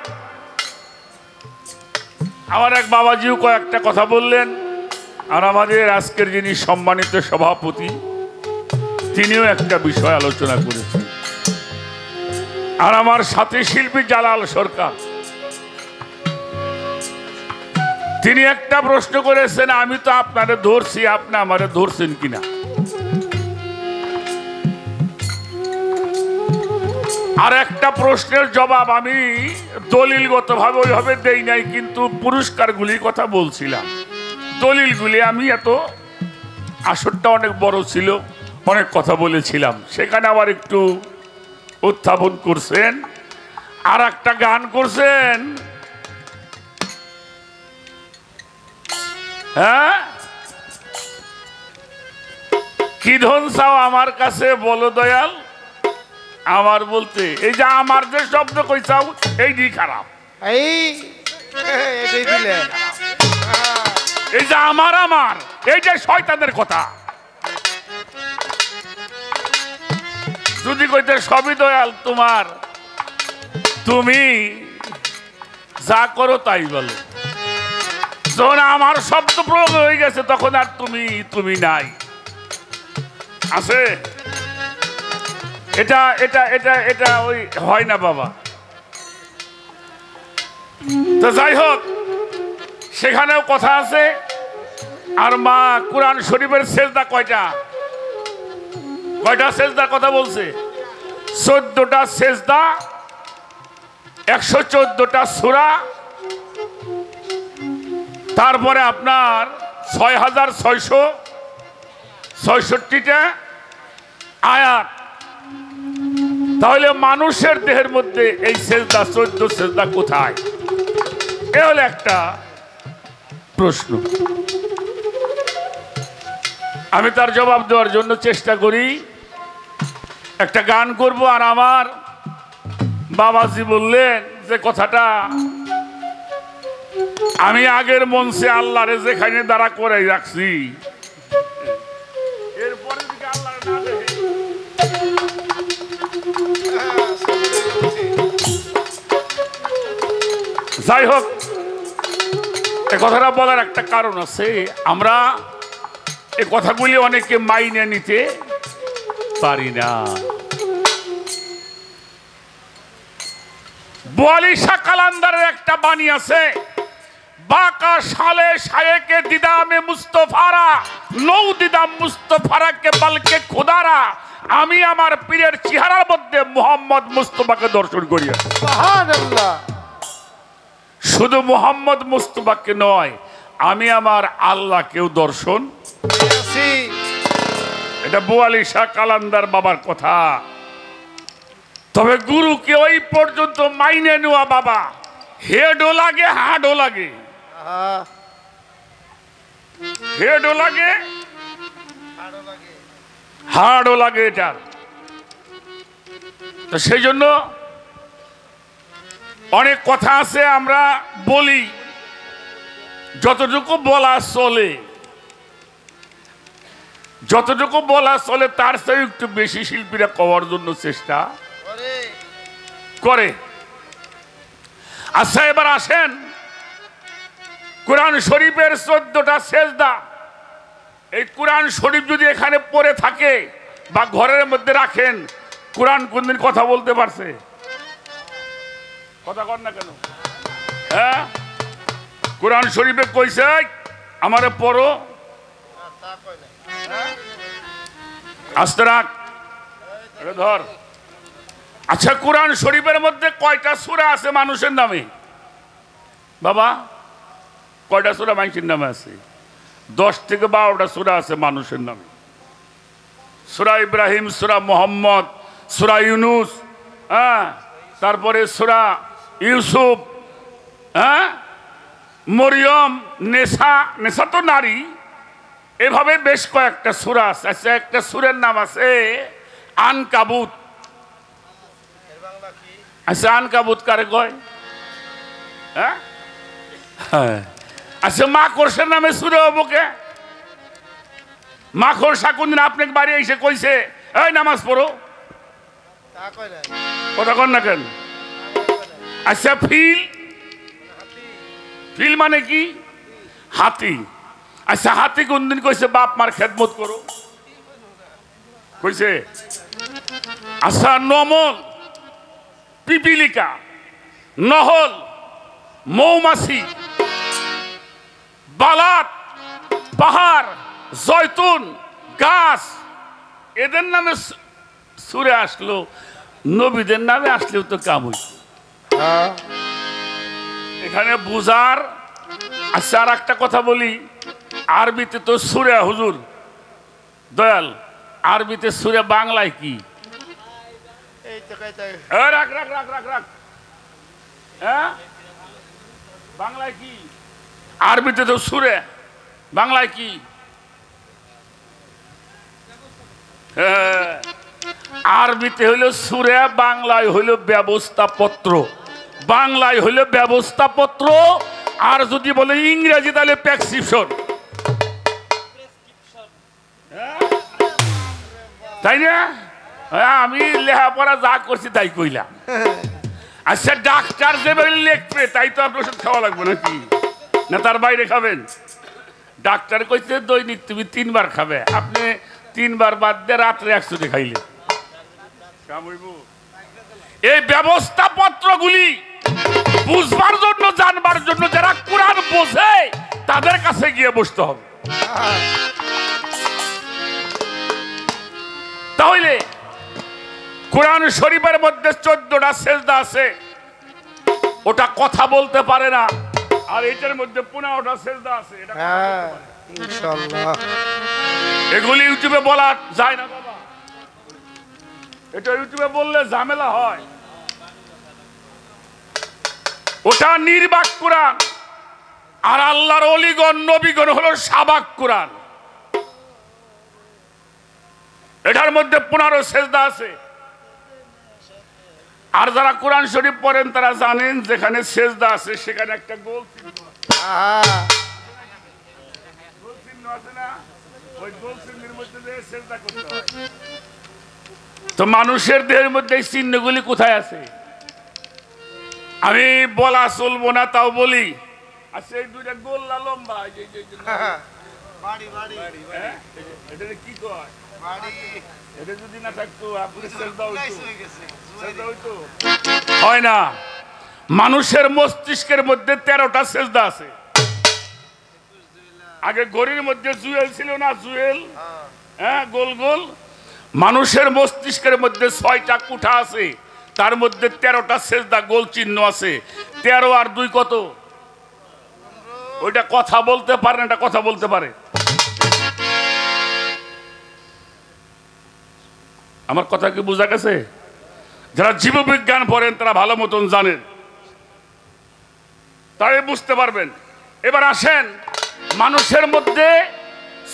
আমার এক বাবাজিও কয়েকটা কথা বললেন, আর আমাদের আজকের যিনি সম্মানিত সভাপতি তিনিও একটা বিষয় আলোচনা করেছেন, আর আমার সাথী শিল্পী জালাল সরকার তিনি একটা প্রশ্ন করেছেন, আমি তো আপনারে ধরছি, আপনি আমারে ধরছেন কিনা। আর একটা প্রশ্নের জবাব আমি দলিলগতভাবে ওইভাবে দেই নাই, কিন্তু পুরস্কারগুলির কথা বলছিলাম। দলিলগুলি আমি এত আসরটা অনেক বড় ছিল, অনেক কথা বলেছিলাম, সেখানে আবার একটু উত্থাপন করছেন, আর একটা গান করছেন। হ্যাঁ, কি ধন চাও আমার কাছে বলো দয়াল, আমার বলতে এই যে আমার যে শব্দ কইছাও এইটি খারাপ, এই যে আমার আমার এইটা শয়তানের কথা। যদি কইতে সবই দয়াল তোমার, তুমি যা করো তাই বলো, যখন আমার শব্দ প্রয়োগ হয়ে গেছে তখন আর তুমি তুমি নাই আছে। এটা এটা এটা এটা ওই হয় না বাবা। তো যাই হোক, সেখানেও কথা আছে। আর মা কুরআন শরীফের সেজদা কয়টা কয়টা সেজদার কথা বলছে? 14টা সেজদা, 114টা সূরা, তারপরে আপনার 6666টা আয়াত। তাহলে মানুষের দেহের মধ্যে এই সেজদা 14 সেজদা কোথায়? এ হলো একটা প্রশ্ন। আমি তার জবাব দেওয়ার জন্য চেষ্টা করি। একটা গান করব, আর আমার বাবাজি বললেন যে কথাটা আমি আগের মঞ্চে আল্লাহরে যেখানে দাঁড়া করে রাখছি, এরপরে দিকে আল্লাহর না দেখে। যাই হোক, এ কথাটা বলার একটা কারণ আছে। আমরা এই কথাগুলি অনেকে মাইনে নিতে পারি না। বোয়ালিশা কালান্দারের একটা বাণী আছে, বাকা সালে শায়েকে দিদামে মুস্তফারা, নৌ দিদাম মুস্তফারাকে বালকে খোদারা। আমি আমার পীরের চেহারার মধ্যে মোহাম্মদ মুস্তফাকে দর্শন করি। সুবহানাল্লাহ। শুধু মোহাম্মদ মুস্তফাকে নয়, আমি আমার আল্লাহকেও দর্শন। এটা বোয়ালিশা কালান্দার বাবার কথা। তবে গুরুকে ওই পর্যন্ত মাইনে নেওয়া বাবা, হেডও লাগে হাডও লাগে, হেডও লাগে হাড়ও লাগে এটার। তো সেই জন্য অনেক কথা আছে, আমরা বলি যতটুকু বলা চলে, যতটুকু বলা চলে তার চেয়ে একটু বেশি শিল্পীরা করার জন্য চেষ্টা করে। আচ্ছা, এবার আসেন কোরআন শরীফের 14টা সেজদা। এই কোরআন শরীফ যদি এখানে পড়ে থাকে বা ঘরের মধ্যে রাখেন, কোরআন কোনদিন কথা বলতে পারছে? কথা কর না কেন? হ্যাঁ, কোরআন শরীফে কইছে আমারে পড়ো, আস্তে রাখ, ধর। আচ্ছা, কোরআন শরীফের মধ্যে কয়টা সূরা আছে মানুষের নামে? বাবা, কয়টা সূরা মানুষের নামে আছে? 10 থেকে 12টা সূরা আছে মানুষের নামে। সূরা ইব্রাহিম, সূরা মুহাম্মদ, সূরা ইউনুস, হ্যাঁ, তারপরে সূরা ইউসুফ, হ্যাঁ, মরিয়ম, নেশা তো নারী, এভাবে বেশ কয়েকটা সূরা আছে। আচ্ছা, একটা সূরার নাম আছে আনকাবুত। আচ্ছা আনকাবুত কারে কয়? হ্যাঁ, আচ্ছা মাকড়সার নামে সুরে হবকে? মাকড়সা কোনদিন আপনাকে বাড়ি এসে কইছে এই নামাজ পড়ো? কথা কন না কেন? আচ্ছা ফিল, ফিল মানে কি? হাতি। আচ্ছা হাতি কোনদিন কইছে বাপ মার খেদমত করো? কইছে? আচ্ছা নমল, পিপিলিকা, নহল, মৌমাছি, বালাত, পাহাড়, জয়তুন গাছ, এদের নামে সুরে আসলো, নবীদের নামে আসলেও তো কাম হইছে। এখানে বুঝার। আচ্ছা আর একটা কথা বলি, আরবিতে তো সুরে, হুজুর দয়াল, আরবিতে সুরে বাংলায় কি? রাখ রাখ রাখ রাখ রাখ, হ্যাঁ বাংলায় কি? আরবিতে তো সুরে, বাংলায় কি? আরবিতে হইল সুরে, বাংলায় হইল ব্যবস্থাপত্র। বাংলায় হইল ব্যবস্থাপত্র, আর যদি বলে ইংরেজি তাহলে প্রেসক্রিপশন, তাই না? আমি লেখাপড়া যা করছি তাই কইলাম। আচ্ছা ডাক্তার যে লিখবে তাই তো আপনার ওষুধ খাওয়া লাগবে নাকি? না তার বাইরে খাবেন? ডাক্তার কইছে দৈনিক তুমি 3 বার খাবে, আপনি 3 বার বাদ দিয়ে রাত্রে 100 খাইলে এই ব্যবস্থাপত্রগুলি বুঝবার জন্য, জানবার জন্য যারা কোরআন বোঝে তাদের কাছে গিয়ে বসতে হবে। তাহলে কোরআন শরীফের মধ্যে 14টা সেজদা আছে, ওটা কথা বলতে পারে না, আর এটার মধ্যে 15টা সেজদা আছে, এটা ইনশাআল্লাহ। এগুলি ইউটিউবে বলা যায় না বাবা, এটা ইউটিউবে বললে ঝামেলা হয়। ওটা নির্বাক কোরআন, আর আল্লাহর ওলিগণ নবীগণ হলো সাবাক কোরআন। এটার মধ্যে 15 সেজদা আছে। আর যারা কোরআন শরীফ পড়েন তারা জানেন যেখানে সেজদা আছে সেখানে একটা গোল চিহ্ন আছে না? ওই গোল চিহ্নের মধ্যে দিয়ে সেজদা করতে হয়। তো মানুষের দেহের মধ্যে এই চিহ্নগুলি কোথায় আছে? আমি বলা চলবো না, তাও বলি। আচ্ছা এই দুইটা গোল্লা লম্বা, এটা কি কয়? এটা যদি না থাকতো আপনি সেজদা হইতো? হয় না। মানুষের মস্তিষ্কের মধ্যে 13টা সেজদা আছে। আগে ঘড়ির মধ্যে জুয়েল ছিল না? জুয়েল, হ্যাঁ, গোল গোল। মানুষের মস্তিষ্কের মধ্যে 6টা কুঠা আছে, তার মধ্যে 13টা সেজদা গোল চিহ্ন আছে। 13 আর 2 কত? ওইটা কথা বলতে পারে না, এটা কথা বলতে পারে। আমার কথা কি বোঝা গেছে? যারা জীববিজ্ঞান পড়েন তারা ভালো মতন জানেন, তাই বুঝতে পারবেন। এবার আসেন, মানুষের মধ্যে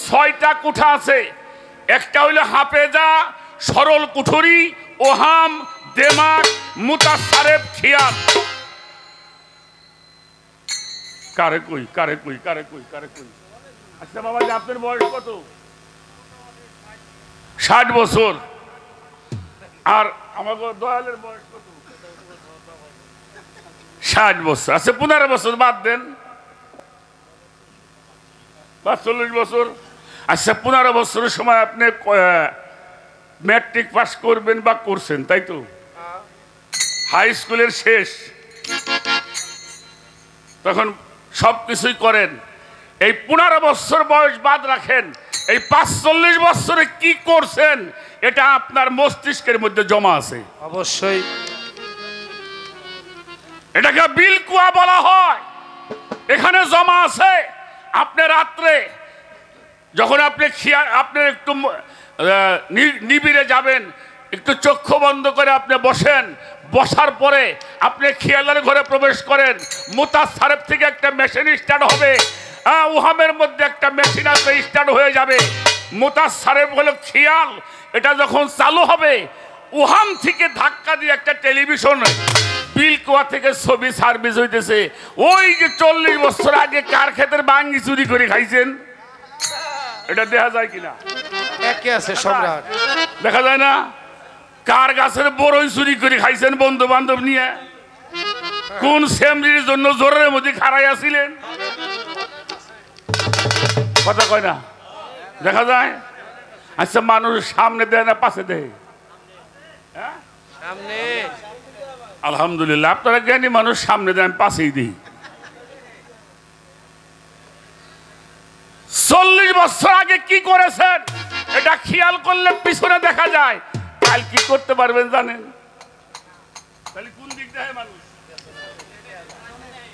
6টা কুঠা আছে। একটা হইলো হাফেজা, সরল কুঠুরি, ওহাম, দেমাগ, মুতাসারেফ, খেয়াল। কারে কই কারে কই কারে কই কারে কই? আচ্ছা বাবা, আপনার বয়স কত? 60 বছর। আর আমাকে দয়ালের বয়স কত? 60 বছর। আচ্ছা 15 বছর বাদ দেন, 40 বছর। আচ্ছা 15 বছরের সময় আপনি ম্যাট্রিক পাস করবেন বা করছেন, তাই তো? হাই স্কুলের শেষ, তখন সবকিছুই করেন। এই 15 বছর বয়স বাদ রাখেন, এই 45 বছরে কি করছেন এটা আপনার মস্তিষ্কের মধ্যে জমা আছে। অবশ্যই এটাকে বিলকুয়া বলা হয়, এখানে জমা আছে। আপনি রাত্রে যখন আপনি একটু নিবিড়ে যাবেন, একটু চক্ষু বন্ধ করে আপনি বসেন, বসার পরে আপনি খেয়ালের ঘরে প্রবেশ করেন। মুতাসারেফ থেকে একটা মেশিন স্টার্ট হবে, উহামের মধ্যে একটা মেশিন আছে, স্টার্ট হয়ে যাবে। মুতাসারেফ হলো খেয়াল, এটা যখন চালু হবে উহান থেকে ধাক্কা দিয়ে একটা টেলিভিশন বিলকুয়া থেকে ছবি সার্ভিস হইতেছে। ওই যে 40 বছর আগে কার ক্ষেতের বাঙ্গি চুরি করে খাইছেন, এটা দেখা যায় কিনা? একে আছে সম্রাট। দেখা যায় না? কার গাছের বড়ই চুরি করে খাইছেন বন্ধু বান্ধব নিয়ে? কোন সেমরির জন্য জোরের মধ্যে খাড়াই আছিলেন? কথা কয় না, দেখা যায়। আচ্ছা, মানুষ সামনে দেয় না পাশে দেয়? সামনে। আলহামদুলিল্লাহ, আপনারা জ্ঞানী মানুষ, সামনে দেন, পাশেই দিই। 40 বছর আগে কি করেছেন এটা খেয়াল করলে পিছনে দেখা যায়। কাল কি করতে পারবেন জানেন? তাহলে কোন দিক দেয় মানুষ?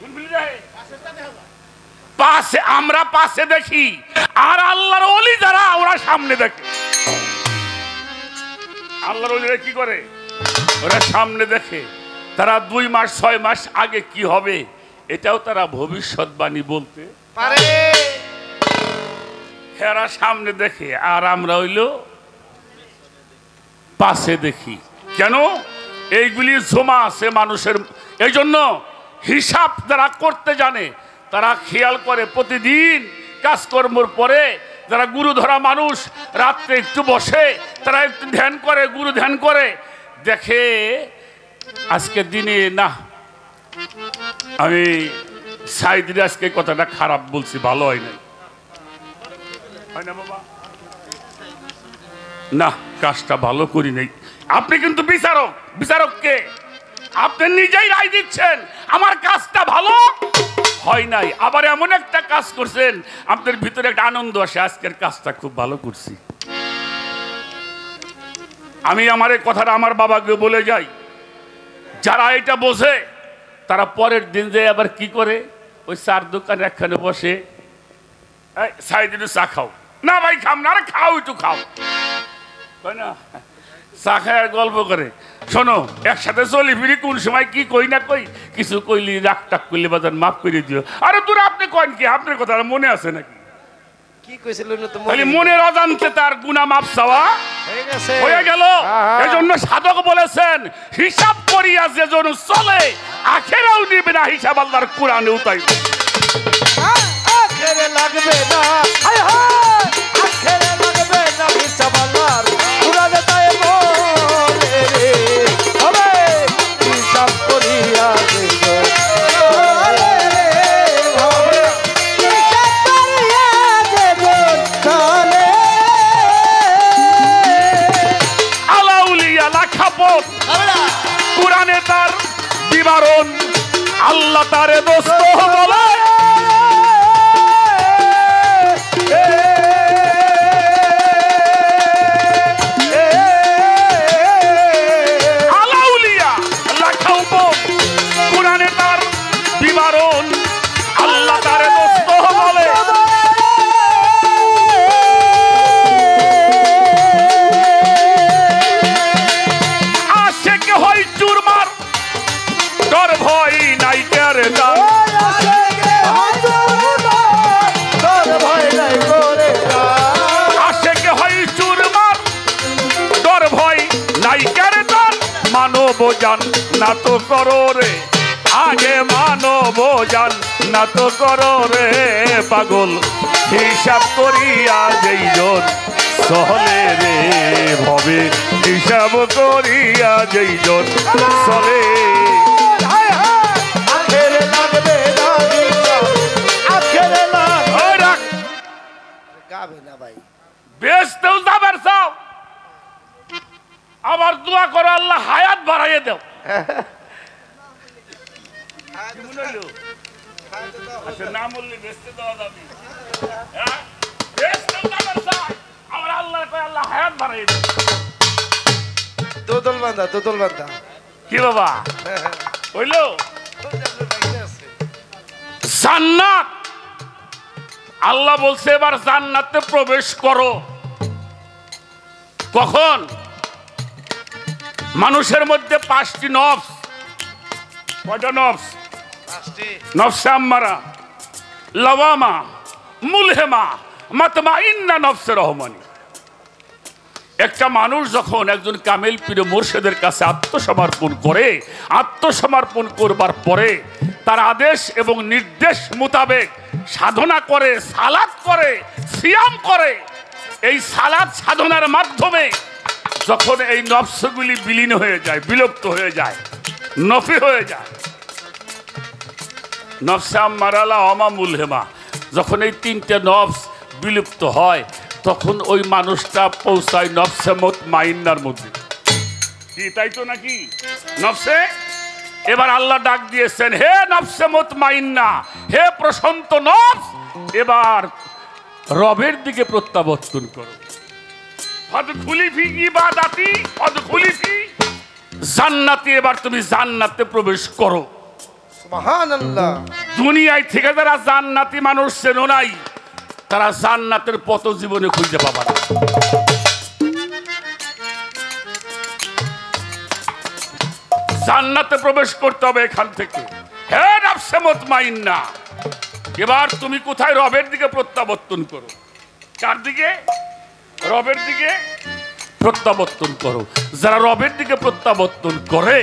কোন দিক দেয়? পাশে, আমরা পাশে দেখি, আর আল্লাহর ওলি যারা ওরা সামনে দেখে। আল্লাহর ওলিরা কি করে? ওরা সামনে দেখে। তারা 2 মাস 6 মাস আগে কি হবে এটাও তারা ভবিষ্যৎবাণী বলতে পারে। এরা সামনে দেখে, আর আমরা হইল পাশে দেখি। কেন? এইগুলি জমা আছে মানুষের। এই জন্য হিসাব যারা করতে জানে তারা খেয়াল করে, প্রতিদিন কাজকর্মর পরে যারা গুরু ধরা মানুষ রাত্রে একটু বসে, তারা একটু ধ্যান করে, গুরু ধ্যান করে, দেখে আজকে দিনে না, আমি সাইদিনে আজকে কথাটা খারাপ বলছি, ভালো হয় নাই, হয় না বাবা? না, কাজটা ভালো করি নাই। আপনি কিন্তু বিচারক। বিচারককে আপনি নিজেই রায় দিচ্ছেন, আমার কাজটা ভালো হয় নাই। আবার এমন একটা কাজ করছেন আপনার ভিতরে একটা আনন্দ আসে, আজকের কাজটা খুব ভালো করছি। আমি আমার এই কথাটা আমার বাবাকে বলে যাই, যারা এটা বোঝে তারা পরের দিন যে আবার কি করে, ওই চার দোকানে একখানে বসে, সাইদিন চা খাও না ভাই, খাম না, আরে খাও, একটু খাও, তাই না? চা খায় আর গল্প করে। শোনো, একসাথে চলি ফিরি, কোন সময় কি কই না কই, কিছু কইলি রাগ টাক করলে বাজার মাফ করে দিও। আরে দূর, আপনি কন কি? আপনার কথা মনে আছে নাকি? কি কইছিলেন তো মনের অজান্তে তার গুনাহ মাফ চাওয়া হয়ে গেল। এজন্য সাধক বলেছেন, হিসাব করিয়া যে জন চলে আখেরাও নিবে না হিসাব, আল্লাহর কোরআনে উতাইবে। আখেরে লাগবে না, হায় হায়, আখেরে লাগবে না হিসাব আল্লাহর কোরআনে তাই বলে রে, হবে হিসাব করিয়া দেব চলে রে, হবে হিসাব করিয়া দেব চলে। আলাউলিয়া লাখাপত কোরআনে তার বিবরণ, আল্লাহ তারে দোস্ত বলে। আলাউলিয়া লাখাপত কোরআনে তার বিবরণ, আল্লাহ তারে দোস্ত বলে। আশেকে হয় চুরমার, ডর ভয় নাই কারে দাম। আশেকে হয় চুরমার, ডর ভয় নাই কারে দাম। মানব জান না তো করো রে, আগে মানব জান না তো করো রে পাগল, হিসাব করিয়া যেই জন চলে রে, ভবে হিসাব করিয়া যেই জন চলে। আখেরে লাগবে না হিসাব, আখেরে লাগবে না। গাবে না ভাই, বেচতেও যাবার চাও, আবার দোয়া করো আল্লাহ হায়াত বাড়াইয়ে দাও। আচ্ছা, না বললে বেচতে দেওয়া যাবে? হ্যাঁ? বেচতেও যাবার চাই, আবার আল্লাহ কয় আল্লাহ হায়াত বাড়াইয়ে দাও। দোদল বান্ধা, দোদল বান্ধা। কি বাবা হইলো? জান্নাত, আল্লাহ বলছে এবার জান্নাতে প্রবেশ করো। কখন? মানুষের মধ্যে 5টি নফস। কয়টা নফস? নফসে আম্মারা, লাওয়ামা, মুলহেমা, মাতমাইন্না নফসে রহমানি। একটা মানুষ যখন একজন কামেল পীর মুর্শিদের কাছে আত্মসমর্পণ করে, আত্মসমর্পণ করবার পরে তার আদেশ এবং নির্দেশ মোতাবেক সাধনা করে, সালাত করে, সিয়াম করে, এই সালাত সাধনার মাধ্যমে যখন এই নফসগুলি বিলীন হয়ে যায়, বিলুপ্ত হয়ে যায়, নফি হয়ে যায়, নফসে আম্মারা ওমা মুলহেমা, যখন এই তিনটে নফস বিলুপ্ত হয় তখন ওই মানুষটা পৌঁছায় নফসে মুতমাইন্নার মধ্যে। কি তাই তো নাকি? নফসে এবার আল্লাহ ডাক দিয়েছেন, হে নফসে মুতমাইন্না, হে প্রশান্ত নফস, এবার রবের দিকে প্রত্যাবর্তন করো। ফাদখুলি ফি ইবাদাতি ফাদখুলি ফি জান্নাতি, এবার তুমি জান্নাতে প্রবেশ করো। সুবহানাল্লাহ। দুনিয়ায় থেকে যারা জান্নাতি মানুষ চেনো নাই, তারা জান্নাতের পথ জীবনে খুঁজে পাবে না। জান্নাতে প্রবেশ করতে হবে এখান থেকে। হে নফসে মুতমাইন্না, এবার তুমি কোথায়? রবের দিকে প্রত্যাবর্তন করো। কার দিকে? রবের দিকে প্রত্যাবর্তন করো। যারা রবের দিকে প্রত্যাবর্তন করে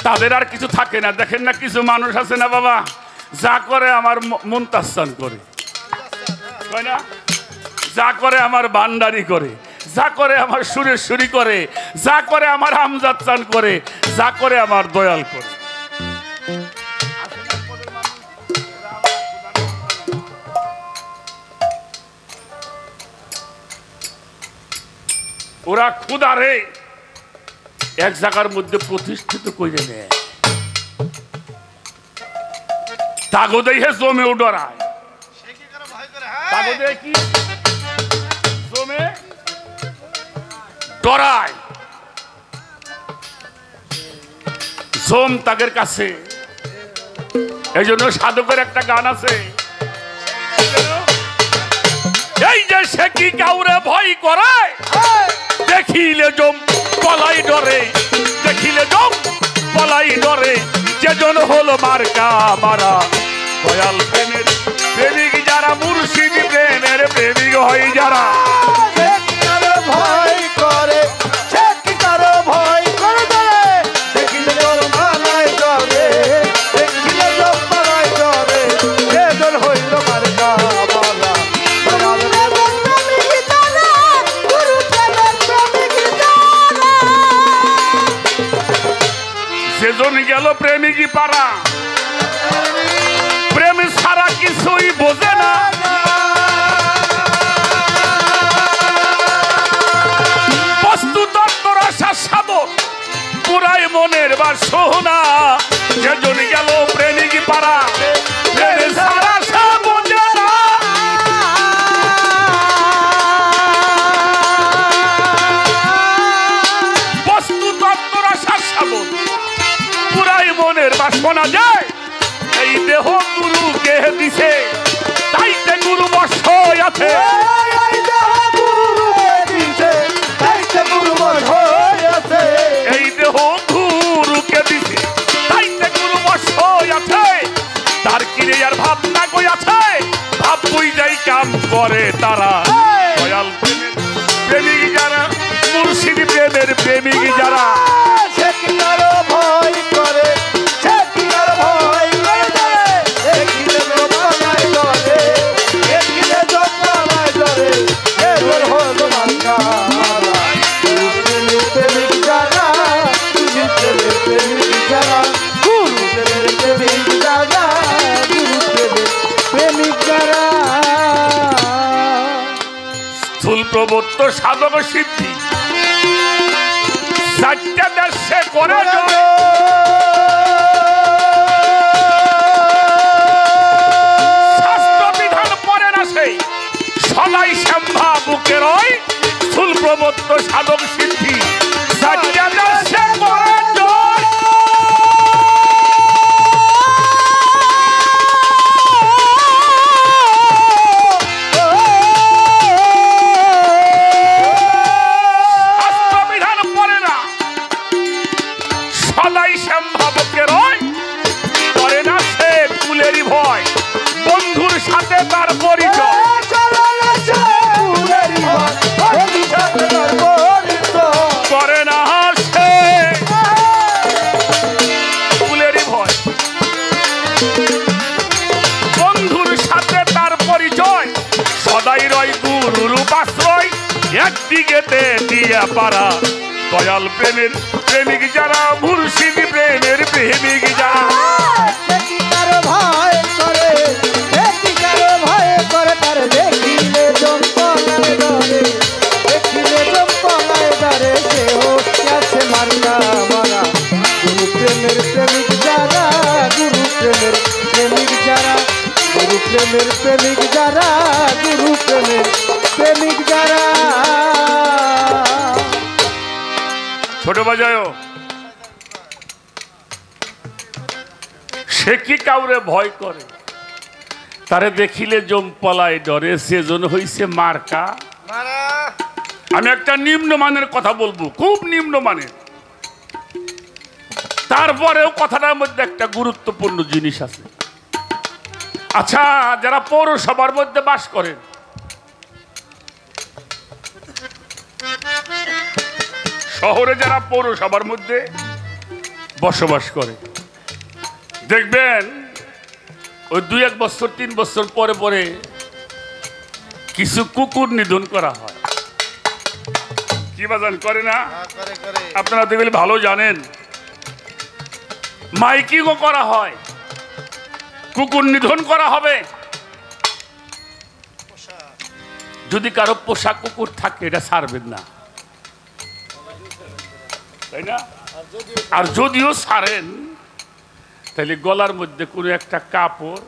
তাদের আর কিছু থাকে না। দেখেন না, কিছু মানুষ আছে না বাবা, যা করে আমার মুনতাসান করে, না যা করে আমার বান্দারি করে, যা করে আমার সুরেশ্বরী করে, যা করে আমার আমজাদ চান করে, যা করে আমার দয়াল করে। ওরা ক্ষুধারে এক জায়গার মধ্যে প্রতিষ্ঠিত করে নেয়, তাগদে জমে ডরায়, তাগদে কি জমে ডরায়, জম তাদের কাছে। এই জন্য সাধকের একটা গান আছে, এই যে সে কি কাউরে ভয় করে, দেখিলে জম পলাই ডরে, দেখিলে জম পলাই ডরে, যেজন হলো মার্কা মারা। দয়াল প্রেমের প্রেমিক যারা, মুর্শিদ প্রেমের প্রেমিক হয় যারা, ভয় করে সে কি কারো ভয় করে ডরে, দেখিলে জম পলাই ডরে, দেখিলে জম পলাই ডরে, যেজন হইল মার্কা মারা। সেজন গেল প্রেমিকই পারা, প্রেম ছাড়া কিছুই বোঝে না। বস্তু তত্ত্বর আশা সাধন পুরাই মনের বাসনা, সেজন গেল প্রেমিকই পারা, প্রেম ছাড়া সে বোঝে না। বস্তু তত্ত্বর আশা সাধন পুরাই মনের বাসনা যায়, এই দেহ গুরুকে দিছে, তাইতে গুরু বসয় আছে। এই দেহ গুরুকে দিছে, তাইতে গুরু বসয় আছে। তার কিরে আর ভাবনা কই আছে, ভাব বই যাই কাম করে তারা। দয়াল প্রেমের প্রেমিক যারা, মুর্শিদ প্রেমের প্রেমিক যারা, সে কি কারো ভয় করে, সে কি কারো ভয় করে ডরে, দেখিলে জম পলাই ডরে, দেখিলে জম পলাই ডরে, যেজন হইল মার্কা মারা। গুরু প্রেমিক প্রেমিক যারা, গুরু প্রেমিক প্রেমিক যারা, গুরু প্রেমিক প্রেমিক যারা, গুরু প্রেমিক প্রেমিক যারা। স্থূল প্রবত্ত সাধক সিদ্ধি চারটা দেশে করে শাস্ত্র বিধান পড়ে না, সেই সদাই শ্যামভা বুকে রয়। স্থূল প্রবত্ত সাধক সিদ্ধি চারটা দেশে করে বন্ধুর সাথে তার পরিচয়, করে না সে কুলেরই ভয়। বন্ধুর সাথে তার পরিচয়, সদাই রয় গুরুর উপাশ্রয়, একদিকেতে দিয়া পারা দয়াল প্রেমের প্রেমিক যারা, মুর্শিদ প্রেমের প্রেমিক যারা। সত্যিকার ভয় করে, সত্যিকার ভয় করে, তার দেখিলে জম্পলায় ধরে, দেখিলে জম্পলায় ধরে, সে আছে মার্কা মারা। গুরু প্রেমের প্রেমিক যারা, গুরু প্রেমের প্রেমিক যারা, গুরু প্রেমের প্রেমিক যারা, গুরু প্রেমের প্রেমিক যারা। ছোট বাজায় সে কি কাউরে ভয় করে, তারে দেখিলে জম্পলায় ডরে, সেজন হইছে মার্কা। আমি একটা নিম্নমানের কথা বলবো, খুব নিম্নমানের, তারপরেও কথাটার মধ্যে একটা গুরুত্বপূর্ণ জিনিস আছে। আচ্ছা, যারা পৌরসভার মধ্যে বাস করেন, শহরে যারা পৌরসভার মধ্যে বসবাস করে, দেখবেন ওই 2-1 বছর 3 বছর পরে পরে কিছু কুকুর নিধন করা হয়। কি বাজান করে না? আপনারা দেখলে ভালো জানেন। মাইকিংও করা হয়, কুকুর নিধন করা হবে। যদি কারো পোষা কুকুর থাকে এটা ছাড়বেন না, তাই না? আর যদিও ছাড়েন তাহলে গলার মধ্যে কোনো একটা কাপড়,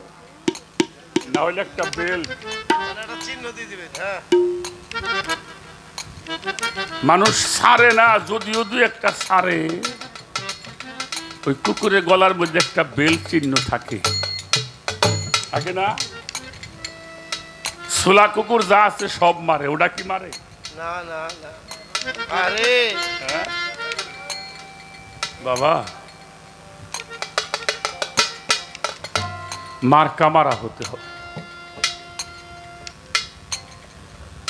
না হলে একটা বেল্ট, মানুষ ছাড়ে না, যদিও 2-1টা ছাড়ে, ওই কুকুরের গলার মধ্যে একটা বেল্ট চিহ্ন থাকে, থাকে না? সোলা কুকুর যা আছে সব মারে, ওটা কি মারে না না না আরে বাবা? মার্কা মারা হতে হবে।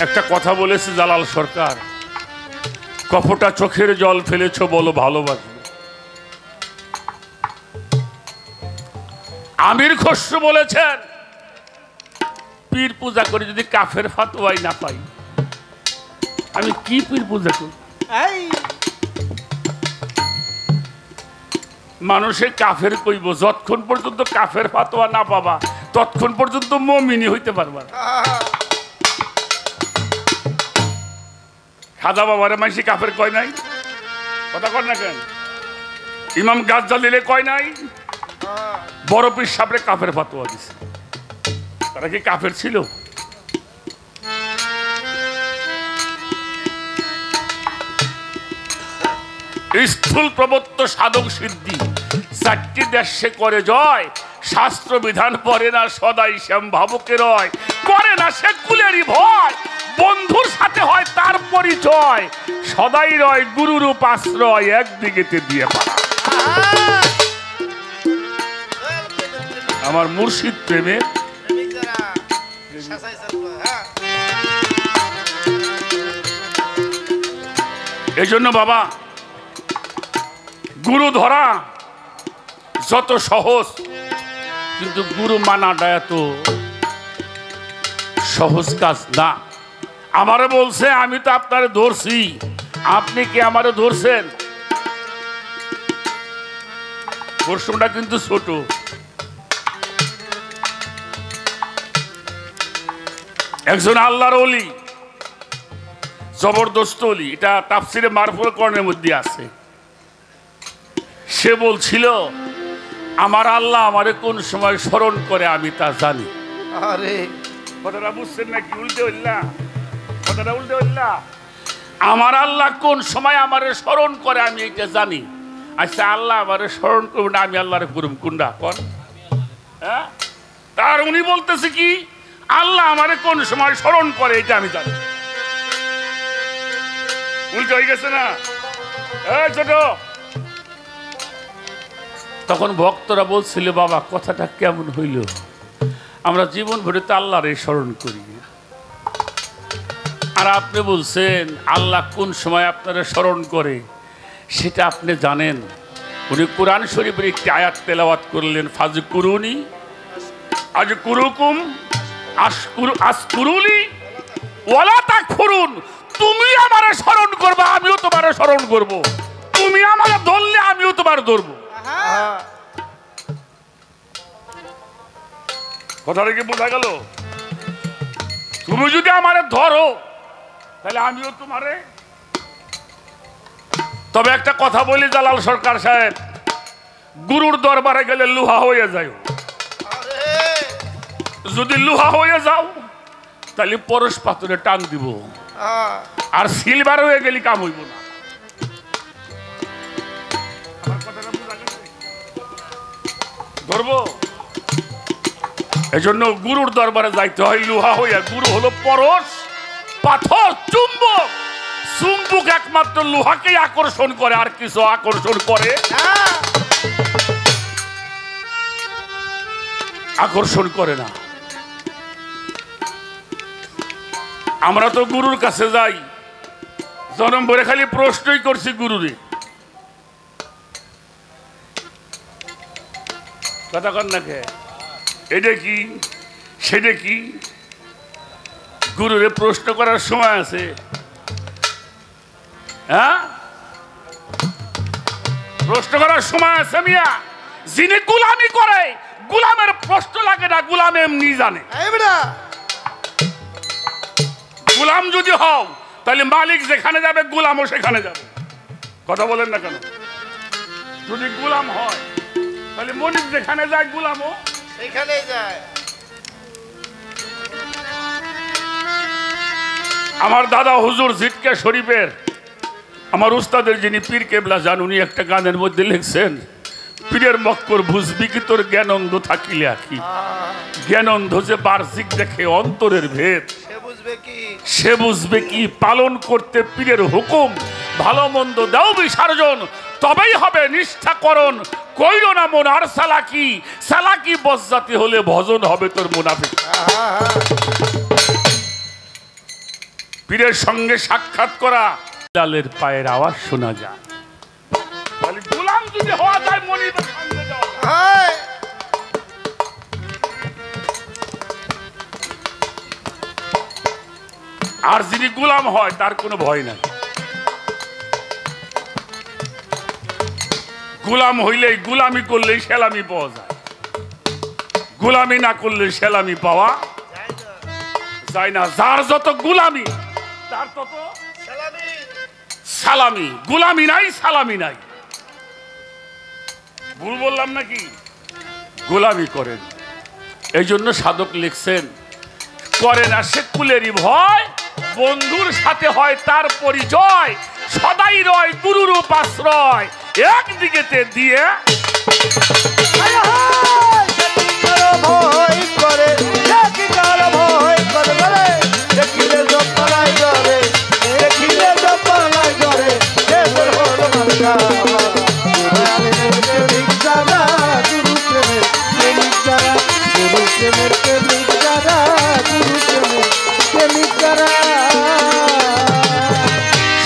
একটা কথা বলেছে জালাল সরকার, কপটা চোখের জল ফেলেছ বলো ভালোবাসবে। আমির খসরু বলেছেন, পীর পূজা করে যদি কাফের ফাতোয়াই না পাই, আমি কি পীর পূজা করি? মানুষে কাফের কইব, যতক্ষণ পর্যন্ত কাফের ফাতোয়া না পাবা ততক্ষণ পর্যন্ত মুমিনি হইতে পারবা। খাজা বাবারে মাইসি কাফের কয় নাই, কথা কর না কেন? ইমাম গাজ্জালিলে কয় নাই, বড় পীর সাহেবরে কাফের ফাতোয়া দিছে। তারা কি কাফের ছিল? স্থূল প্রবত্ত সাধক সিদ্ধি 4টি দেশে করে জয়, শাস্ত্র বিধান পড়ে না সদাই শ্যাম ভাবকে রয়, করে না সে কুলেরই ভয়, বন্ধুর সাথে হয় তার পরিচয়, সদাই রয় গুরুর উপাশ্রয়, একদিকেতে দিয়ে পারা। আমার মুর্শিদ প্রেমের এই জন্য বাবা, গুরু ধরা যত সহজ, কিন্তু গুরু মানাটা এত সহজ কাজ না। আমারে বলছে, আমি তো আপনারে ধরছি, আপনি কি আমারে ধরছেন? প্রশ্নটা কিন্তু ছোট। একজন আল্লাহর ওলি, জবরদস্ত ওলি, এটা তাফসিরে মারফুল কোরআনের মধ্যে আছে। সে বলছিল, আমার আল্লাহ আমারে কোন সময় স্মরণ করে আমি তা জানি। আরে কথাটা বুঝছেন নাকি? উল্টে হইলা, কথাটা উল্টে হইলা। আমার আল্লাহ কোন সময় আমারে স্মরণ করে আমি এটা জানি। আচ্ছা, আল্লাহ আমারে স্মরণ করবে না, আমি আল্লাহরে করুম কোনটা কর? হ্যাঁ, তার উনি বলতেছে কি, আল্লাহ আমারে কোন সময় স্মরণ করে এটা আমি জানি। উল্টে হয়ে গেছে না? ছোট তখন ভক্তরা বলছিল, বাবা কথাটা কেমন হইল? আমরা জীবন ভরে তো আল্লাহরে স্মরণ করি, আর আপনি বলছেন আল্লাহ কোন সময় আপনারা স্মরণ করে সেটা আপনি জানেন। উনি কোরআন শরীফের একটি আয়াত তেলাওয়াত করলেন, ফাজকুরুনি আজকুরুকুম আসকুরুলি ওয়ালা তাকফুরুন। তুমি আমারে স্মরণ করবা, আমিও তোমারে স্মরণ করব। তুমি আমারে ধরলে আমিও তোমার ধরবো। কথাটা কি বোঝা গেল? তুমি যদি আমারে ধরো তাহলে আমিও তোমারে। তবে একটা কথা বলি জালাল সরকার সাহেব, গুরুর দরবারে গেলে লোহা হয়ে যায়। যদি লোহা হয়ে যাও তাহলে পরশ পাথরে টান দিব, আর সিলভার হয়ে গেলে কাম হইব না। ধরবো এজন্য গুরুর দরবারে যাইতে হয় লোহা হইয়া। গুরু হলো পরশ পাথর, চুম্বক। চুম্বক একমাত্র লোহাকেই আকর্ষণ করে, আর কিছু আকর্ষণ করে আকর্ষণ করে না। আমরা তো গুরুর কাছে যাই, জনম ভরে খালি প্রশ্নই করছি গুরুরে। কথা কন না কে? এটা কি সেটা কি? গুরুরে প্রশ্ন করার সময় আছে? হ্যাঁ, প্রশ্ন করার সময় আছে মিয়া? যিনি গুলামি করে গুলামের প্রশ্ন লাগে না, গুলাম এমনি জানে। গুলাম যদি হও তাহলে মালিক যেখানে যাবে গুলামও সেখানে যাবে। কথা বলেন না কেন? যদি গুলাম হয় তাহলে মনিক যেখানে যায় গুলামও সেখানেই যায়। আমার দাদা হুজুর জিটকা শরীফের আমার উস্তাদের যিনি পীর কেবলা জান, উনি একটা গানের মধ্যে লিখছেন, পীরের মক্কর বুঝবি কি তোর জ্ঞানন্ধ থাকিলে আঁকি, জ্ঞানন্ধ যে বার্ষিক দেখে অন্তরের ভেদ, সে বুঝবে কি পালন করতে পীরের হুকুম, ভালো মন্দ দাও বিসর্জন, তবেই হবে নিষ্ঠাকরণ, কইল না মন আর সালাকি, সালাকি বজ্জাতি হলে ভজন হবে তোর মুনাফিক। পীরের সঙ্গে সাক্ষাৎ করা, বিলালের পায়ের আওয়াজ শোনা যায়। গোলাম যদি হওয়া যায় মনিবের সঙ্গে যাও। আর যিনি গোলাম হয় তার কোনো ভয় নাই। গোলাম হইলেই গোলামি করলেই সেলামি পাওয়া যায়, গোলামি না করলে সেলামি পাওয়া যায় না। যার যত গোলামি তার তত সালামি। গোলামি নাই সালামি নাই। ভুল বললাম নাকি? গোলামি করেন। এই জন্য সাধক লিখছেন, করে না সে কুলেরই ভয়, বন্ধুর সাথে হয় তার পরিচয়, সদাই রয় গুরুর উপাশ্রয়, একদিকেতে দিয়ে ভয় করে ভয় করে দেখিলে জপালাই করে, দেখিলে জপালাই করে,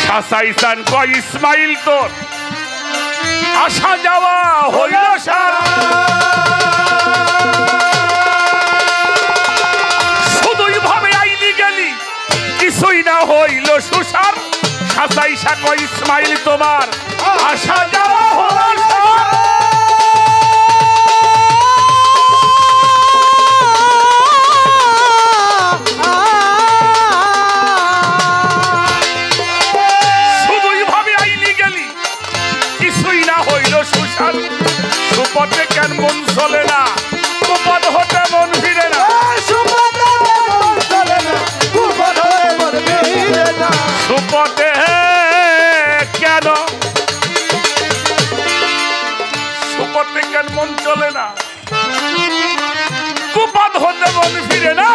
শাসাইসান কয় ইসমাইল তোর আসা যাওয়া হইল সারা, শুধুই ভাবে আইলি গেলি কিছুই না হইল সুসার। শাসাইসা কয় ইসমাইল তোমার আসা যাওয়া হইল সারা, সুপথে কেন মন চলে না, কুপথ হতে মন ফিরে না, সুপথে কেন সুপথে কেন মন চলে না, কুপথ হতে মন ফিরে না।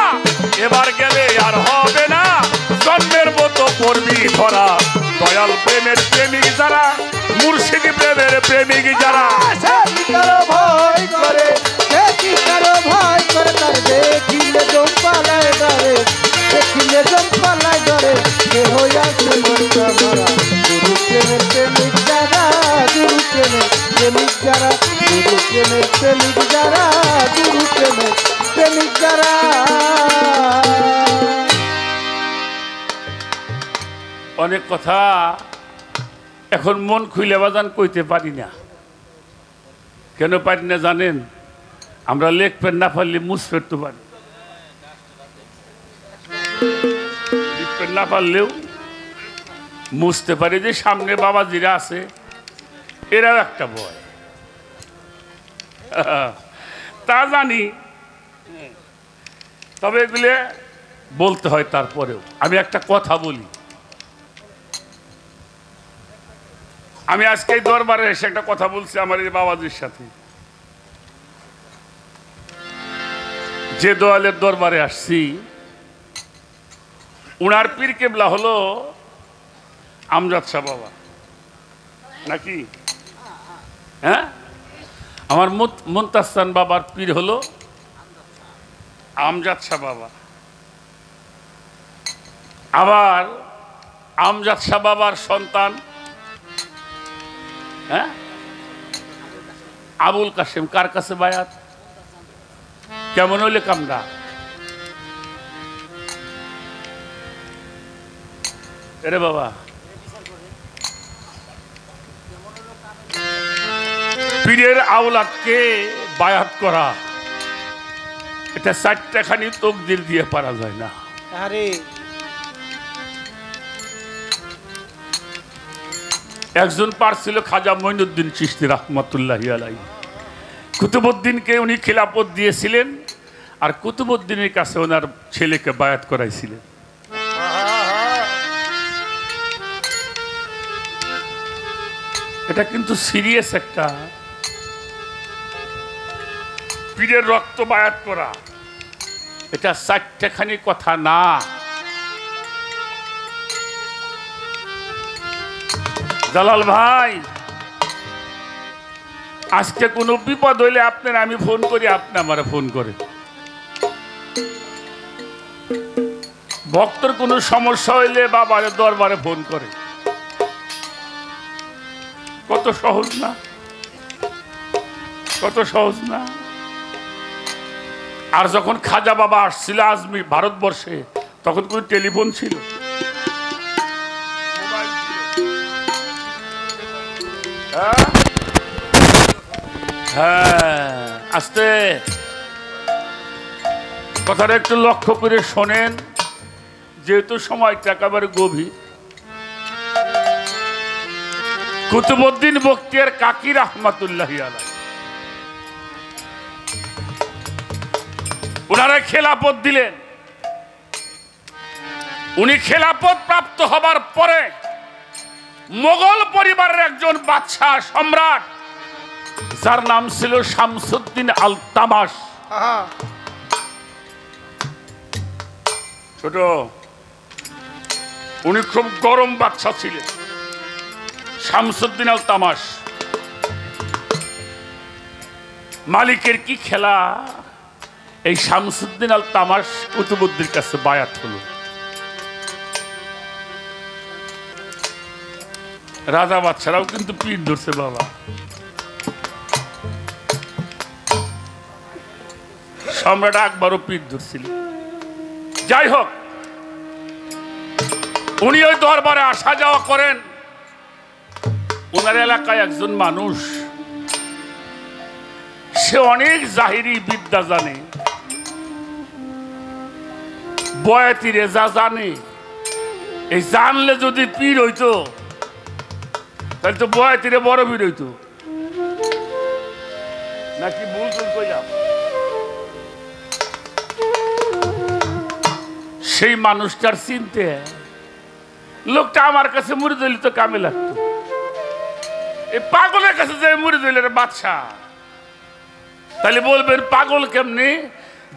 এবার গেলে আর হবে না, জন্মের মতো পড়বি ধরা, দয়াল প্রেমের প্রেমিক যারা, মুর্শিদি প্রেমের প্রেমিক যারা, ভয় করে ভয় করে, তার দেখিলে জম্পালায় ধরে, দেখিলে জম্পালায় ধরে, প্রেমের প্রেমিক যারা, গুরু প্রেমের প্রেমিক যারা, গুরু প্রেমের প্রেমিক যারা। অনেক কথা এখন মন খুলে বাজান কইতে পারি না। কেন পারি না জানেন? আমরা লেখপেন না পারলে মুসফের তো পারি, লিখপেন না পারলেও মুছতে পারি। যে সামনে বাবাজিরা আছে এরাও একটা ভয়, তা জানি, তবে এগুলো বলতে হয়। তারপরেও আমি একটা কথা বলি, আমি আজকে এই দরবারে এসে একটা কথা বলছি আমার এই বাবাজির সাথে। যে দয়ালের দরবারে আসছি উনার পীর কেবলা হলো আমজাদ শাহ বাবা, নাকি? হ্যাঁ, আমার মুনতাসান বাবার পীর হলো আমজাদ শাহ বাবা। আবার আমজাদ শাহ বাবার সন্তান হ্যাঁ আবুল কাশেম কার কাছে বায়াত? কেমন হইলে কামরা? এরে বাবা, পীরের আওলাদকে বায়াত করা এটা চারটাখানি তকদির দিয়ে পারা যায় না। আরে একজন পারছিল খাজা মঈনুদ্দিন চিশতি রাহমাতুল্লাহি আলাইহি। কুতুবউদ্দিনকে উনি খিলাফত দিয়েছিলেন আর কুতুবউদ্দিনের কাছে ওনার ছেলেকে বায়াত করাইছিলেন। এটা কিন্তু সিরিয়াস একটা, পীরের রক্ত বায়াত করা এটা চারটাখানি কথা না। জালাল ভাই, আজকে কোনো বিপদ হইলে আপনার আমি ফোন করি, আপনি আমার ফোন করে। ভক্তর কোনো সমস্যা হইলে বাবার দরবারে ফোন করে। কত সহজ না, কত সহজ না। আর যখন খাজা বাবা আসছিল আজমি ভারতবর্ষে, তখন কোনো টেলিফোন ছিল? হ্যাঁ, আস্তে কথাটা একটু লক্ষ্য করে শোনেন, যেহেতু সময়টা একেবারে গভীর। কুতুবউদ্দিন বখতিয়ার কাকি রাহমাতুল্লাহি আলাইহি ওনারা খেলাফত দিলেন। উনি খেলাফত প্রাপ্ত হবার পরে মোগল পরিবারের একজন বাদশাহ সম্রাট, যার নাম ছিল শামসুদ্দিন আলতামাশ। ছোট, উনি খুব গরম বাদশাহ ছিলেন, শামসুদ্দিন আলতামাশ। মালিকের কি খেলা, এই শামসুদ্দিন আলতামাশ কুতুবউদ্দিনের কাছে বায়াত হলো। রাজা বাদশারাও কিন্তু পীর ধরছে বাবা। সম্রাট আকবরও পীর ধরছিল। যাই হোক, উনি ওই দরবারে আসা যাওয়া করেন। ওনার এলাকায় একজন মানুষ, সে অনেক জাহিরি বিদ্যা জানে, বয়াতি রেজা জানে। এই জানলে যদি পীর হইতো তাহলে তো বয়াতিরে বড় পীর হইতো, নাকি ভুল ভুল কইলাম? সেই মানুষটার চিনতে লোকটা আমার কাছে মুড়ি দিলে তো কামে লাগতো। এই পাগলের কাছে যে মুড়ি দিলেন বাদশাহ, তাহলে বলবেন পাগল কেমনি?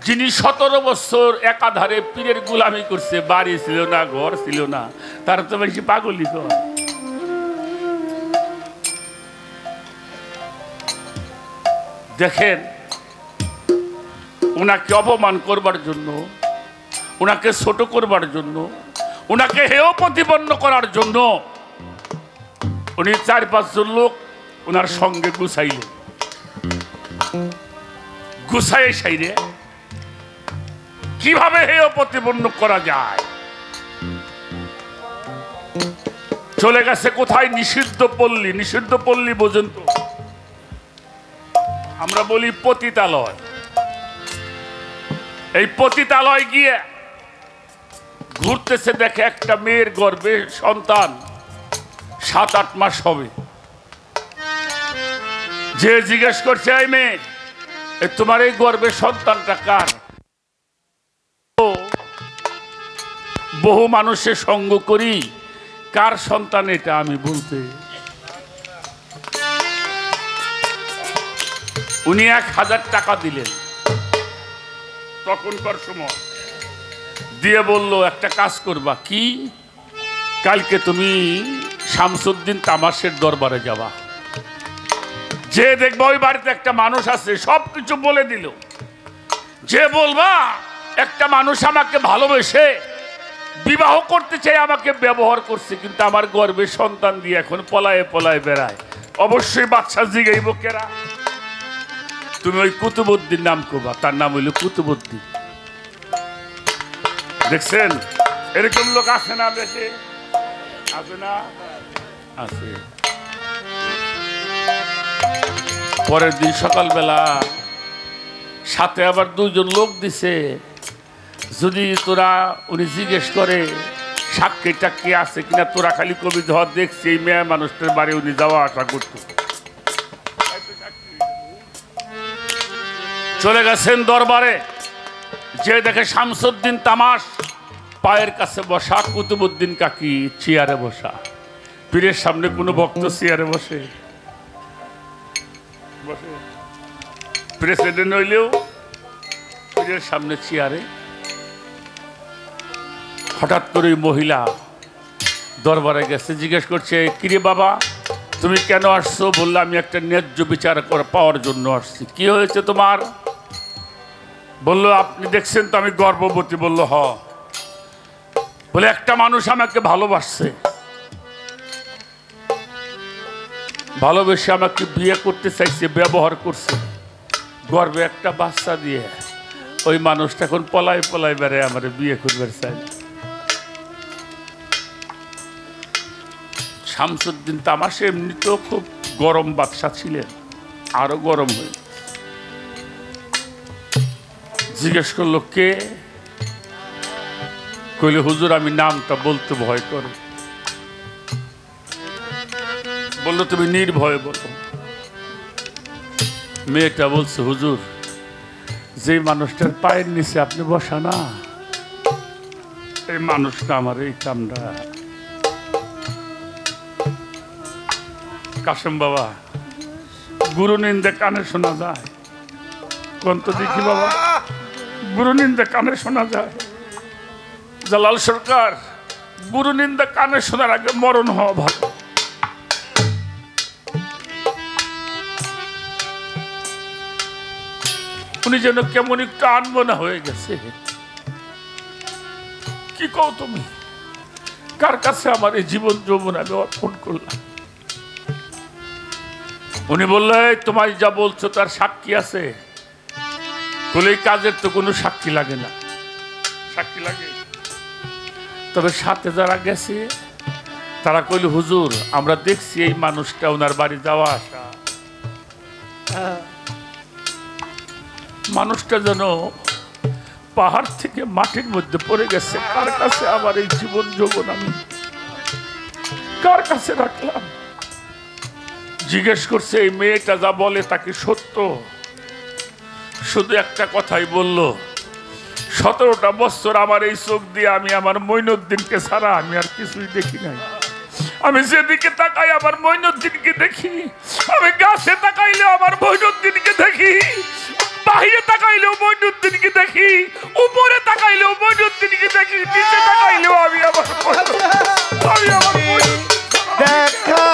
যিনি 17 বছর একাধারে পীরের গোলামি করছে, বাড়ি ছিল না, ঘর ছিল না, তার তো বেশি পাগলই তো। দেখেন, ওনাকে অপমান করবার জন্য, ওনাকে ছোট করবার জন্য, ওনাকে হেয় প্রতিপন্ন করার জন্য উনি 4-5 জন লোক ওনার সঙ্গে গুছাইলেন, গুছাই সাইরে কিভাবে হেয় প্রতিপন্ন করা যায়। চলে গেছে কোথায়? নিষিদ্ধ পল্লী। নিষিদ্ধ পল্লী বোঝেন তো? আমরা বলি পতিতালয়। এই পতিতালয় গিয়ে ঘুরতেছে, দেখে একটা মেয়ের গর্ভে সন্তান 7-8 মাস হবে। যে জিজ্ঞেস করছে, এই মেয়ে, তোমার এই গর্ভের সন্তানটা কার? বহু মানুষের সঙ্গ করি, কার সন্তান এটা আমি বলতে। উনি 1000 টাকা দিলেন তখনকার সময়, দিয়ে বলল, একটা কাজ করবা। কি? কালকে তুমি শামসুদ্দিন তামাশের দরবারে যাবা, যে দেখবা ওই বাড়িতে একটা মানুষ আছে, সবকিছু বলে দিল। যে বলবা একটা মানুষ আমাকে ভালোবেসে বিবাহ করতে চাই, আমাকে ব্যবহার করছে, কিন্তু আমার গর্ভে সন্তান দিয়ে এখন পলায়ে পলায়ে বেড়ায়, অবশ্যই বাচ্চা জিগাইব কেরা? তুমি ওই কুতুবউদ্দিন নাম করবা, তার নাম হইল কুতুবউদ্দিন। দেখছেন এরকম লোক আছে না দেশে? আছে না? আছে। পরের দিন সকালবেলা সাথে আবার 2 জন লোক দিছে, যদি তোরা, উনি জিজ্ঞেস করে সাক্ষী টাক্ষী আছে কিনা, তোরা খালি কবি ধর দেখছি এই মেয়ে মানুষটার বাড়ি উনি যাওয়া আসা করতো। চলে গেছেন দরবারে, যে দেখে শামসুদ্দিন তামাশ পায়ের কাছে বসা, কুতুবউদ্দিন কাকি চেয়ারে বসা। পীরের সামনে কোনো ভক্ত চেয়ারে বসে? বসে? প্রেসিডেন্ট হইলেও পীরের সামনে চেয়ারে। হঠাৎ করে মহিলা দরবারে গেছে, জিজ্ঞেস করছে, কিরে বাবা তুমি কেন আসছো? বললো, আমি একটা ন্যায্য বিচার পাওয়ার জন্য আসছি। কি হয়েছে তোমার? বললো, আপনি দেখছেন তো আমি গর্ভবতী। বললো, হ। বলে, একটা মানুষ আমাকে ভালোবাসছে, ভালোবেসে আমাকে বিয়ে করতে চাইছে, ব্যবহার করছে, গর্ভে একটা বাচ্চা দিয়ে। ওই মানুষটা এখন পলায় পলায় বেড়ায়, আমার বিয়ে করবার চাই। শামসুদ্দিন তামাশ এমনিতেও খুব গরম বাদশা ছিলেন, আরো গরম হয়ে জিজ্ঞেস করলো, কে? কইলে, হুজুর আমি নামটা বলতে ভয় করো। বললো, তুমি নির্ভয়ে বলো। মেয়েটা বলছে, হুজুর যে মানুষটার পায়ের নিচে আপনি বসা না, এই মানুষটা আমার এই কামটা। কাসেম বাবা, গুরু নিন্দে কানে শোনা যায়? কোন তো দেখি বাবা, গুরু নিন্দে কানে শোনা যায়? জালাল সরকার, গুরু নিন্দা কানে শোনার আগে মরণ হওয়া ভালো। উনি যেন কেমন একটু আনমনা হয়ে গেছে। কি কও তুমি? কার কাছে আমার এই জীবন যৌবন আমি অর্পণ করলাম? উনি বললো, তোমায় যা বলছো তার সাক্ষী আছে? বলে, এই কাজের তো কোনো সাক্ষী লাগে না। সাক্ষী লাগে? তবে সাথে যারা গেছে তারা কইল, হুজুর আমরা দেখছি এই মানুষটা ওনার বাড়ি যাওয়া আসা, মানুষটা যেন পাহাড় থেকে মাটির মধ্যে পড়ে গেছে। কার কাছে আমার এই জীবন যৌবন আমি কার কাছে রাখলাম? জিজ্ঞেস করছে, এই মেয়েটা যা বলে তা কি সত্য? শুধু একটা কথাই বলল, 17টা বছর আমার এই চোখ দিয়ে আমি আমার মঈনুদ্দিনকে ছাড়া আমি আর কিছুই দেখি নাই। আমি যেদিকে তাকাই আমার মঈনুদ্দিনকে দেখি, আমি গাছে তাকাইলেও আমার মঈনুদ্দিনকে দেখি, বাহিরে তাকাইলেও মঈনুদ্দিনকে দেখি, উপরে তাকাইলেও মঈনুদ্দিনকে দেখি, নিচে তাকাইলেও আমি আমার দেখা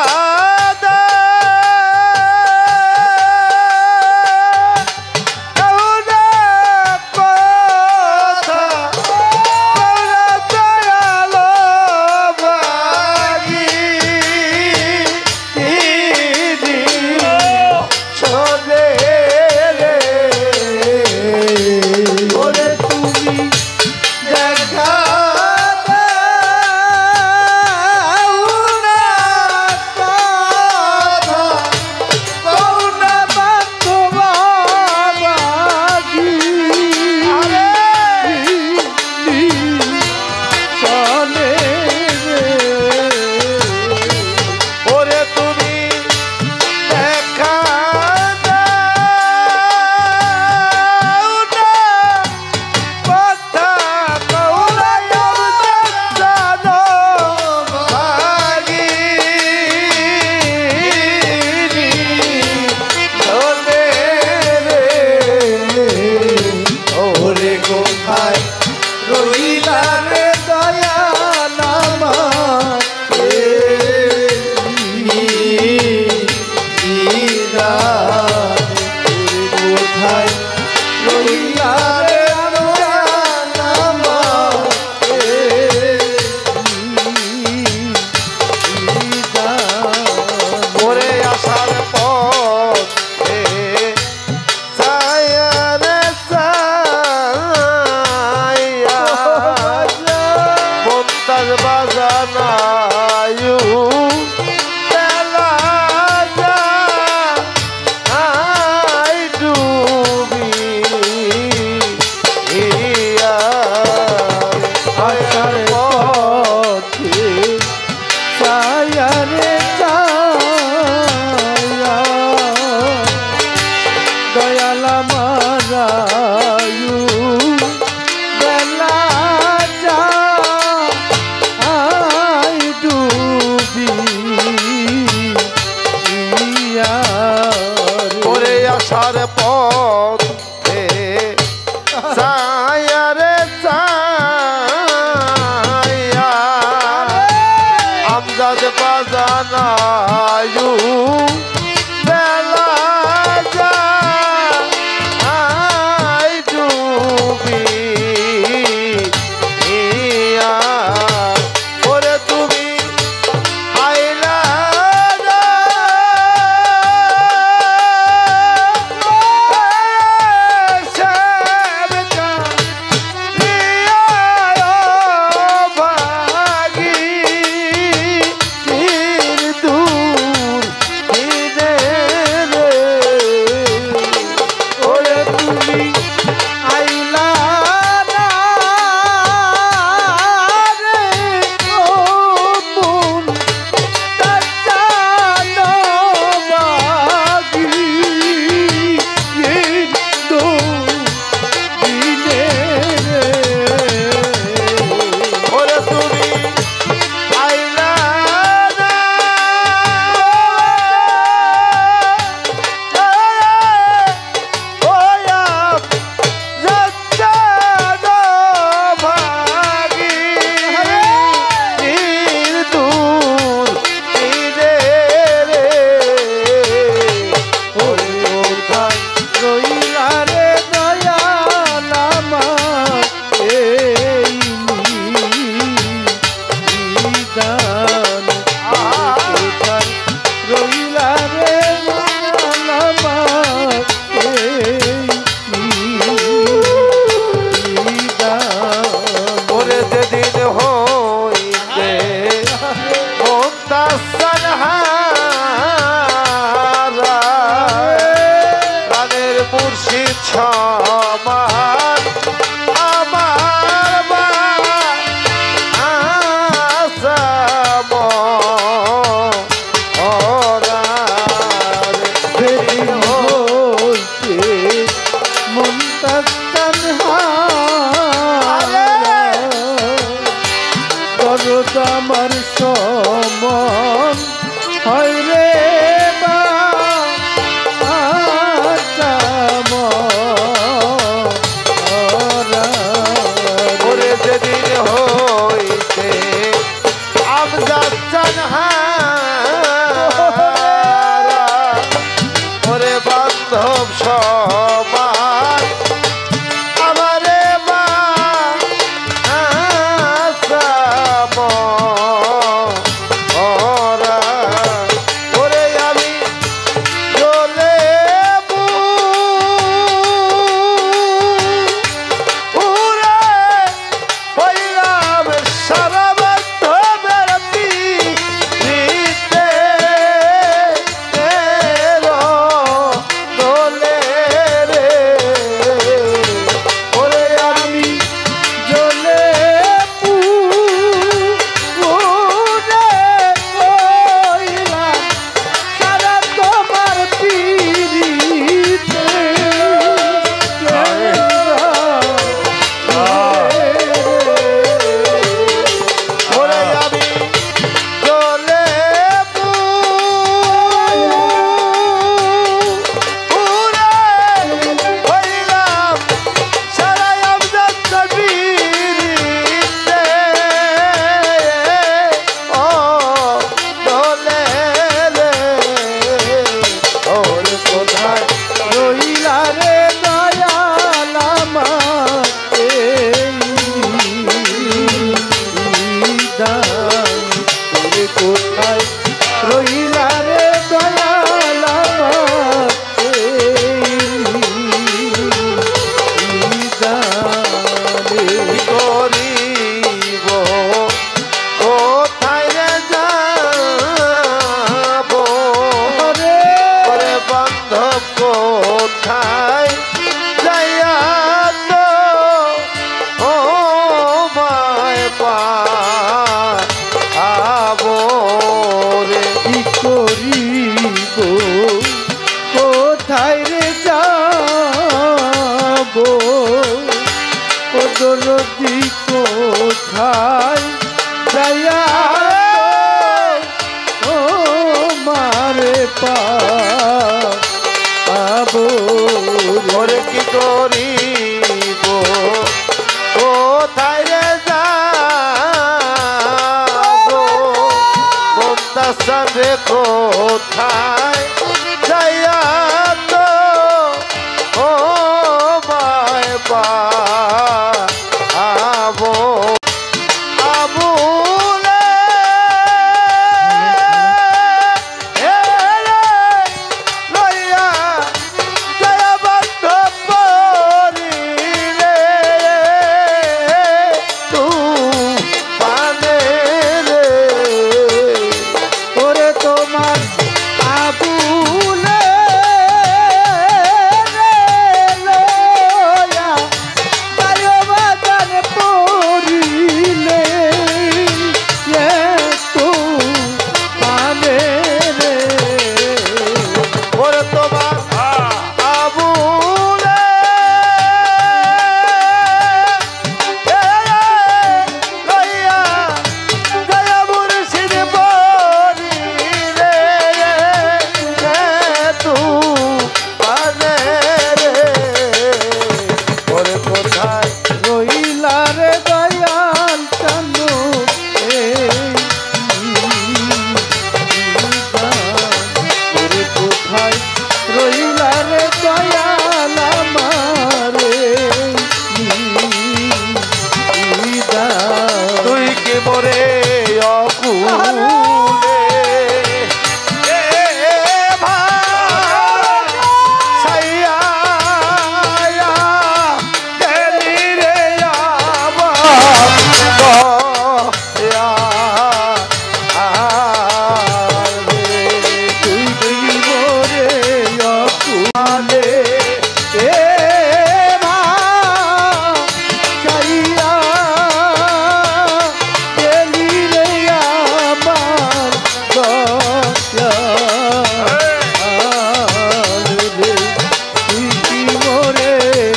আসার পথে ছায়া রে ছায়া আমজাদ বাজানায়ু বেলা যায় ডুবি ওরে তুমি আইলা আমার সমন হয় রে ওরে যেদিন হইতে আমজাদ ওরে বান্ধব সমান আমারে মা ওরে আমি চলে উড়ে হইলাম সারা বান্ধবের পিড়িতে দোলে রে ওরে আমি জ্বলে উড়ে হইলাম সারা তোমার পিড়িতে ওরে আমি জ্বলে উড়ে হইলাম সারা আমজাদ পিড়িতে ও দোলে রে ওর কোথায় রইলা রে দয়াল আমার ওরে কোথায় রইলা রে দয়াল আমার করিব কোথায় রে যাব ওরে বান্ধব কোথায় যাইয়া তো ও মায় পাবো রে কি করিব কোথায় রে যাব ও দরদি কোথায় যাইয়া ও মারে পাবো ওরে কি করিব কোথায় রে যাবো বন্দা সাথে কোথায় যাইয়া তো ও মায় পাবো আবুলে লইয়া জয়া বন্ধ পরিলে তু পানে রে ওরে তোমার আবুলে রে লয়া তায়ো বাগান পড়িলে তো মানে রে ওরে তোমার আবুলে লইয়া জয়া মুর্শিদ পরিলে তু পানে রে ওরে কোথায় রইলা রে দয়াল চান্দু ওরে কোথায় রইলা রে দয়াল আমারে তুই কি মরে অকুলে এ ভাই সাইয়া গেলি রে তুই গইবরে অকুলে এ মা চাইয়া গেলি রে আমার দয়া রে তুই কি মোরে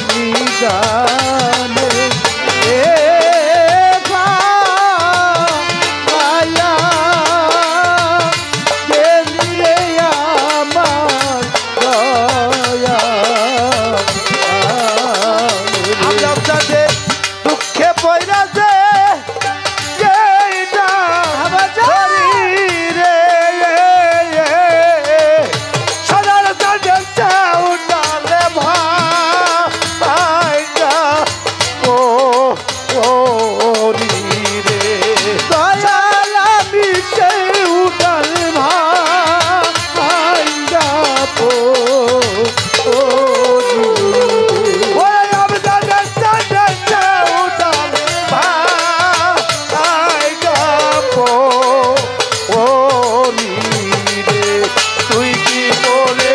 নিদানে এ ভায়া গেলি রে আমার দয়া আমি আপনাদের দুঃখে পয়রা যে যেইটা ধরি রে সদার তাদের চাউটালে ভাইটা ও রি রে দয়াল আমি সেই উঠাল ভাইয়া পো ওরে আমি তাদের চাউটালে ভাইটা ও রি রে তুই কি বলে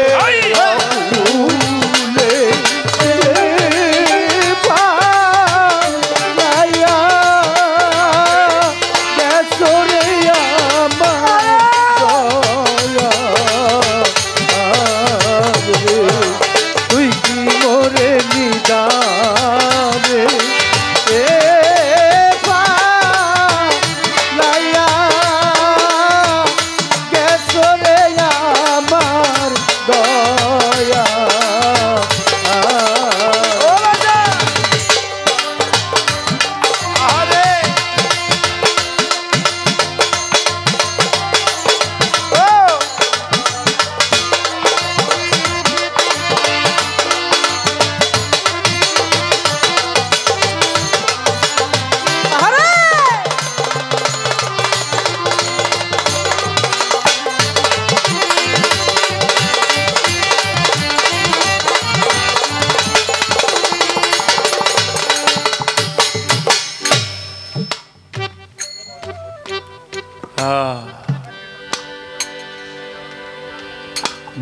ভুলে পাইয়া গেছরে আমার দয়া রে তুই কি মোরে নিদানে এ পাইয়া গেছরে আমার দয়া আরে ও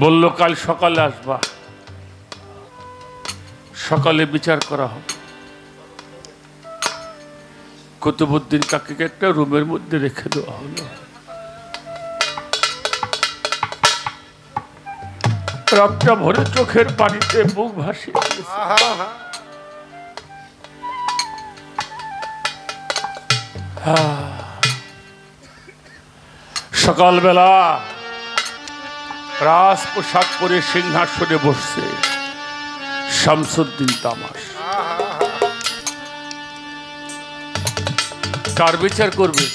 বললো কাল সকালে আসবা, সকালে বিচার করা হবে। কুতুবউদ্দিন কাকাকে একটা রুমের মধ্যে রেখে দেওয়া হলো। রাতটা ভরে চোখের পানিতে মুখ ভাসিয়ে দিয়েছে। সকালবেলা রাজ পোশাক পরে সিংহাসনে বসছে শামসুদ্দিন তামাশ। কার বিচার করবে?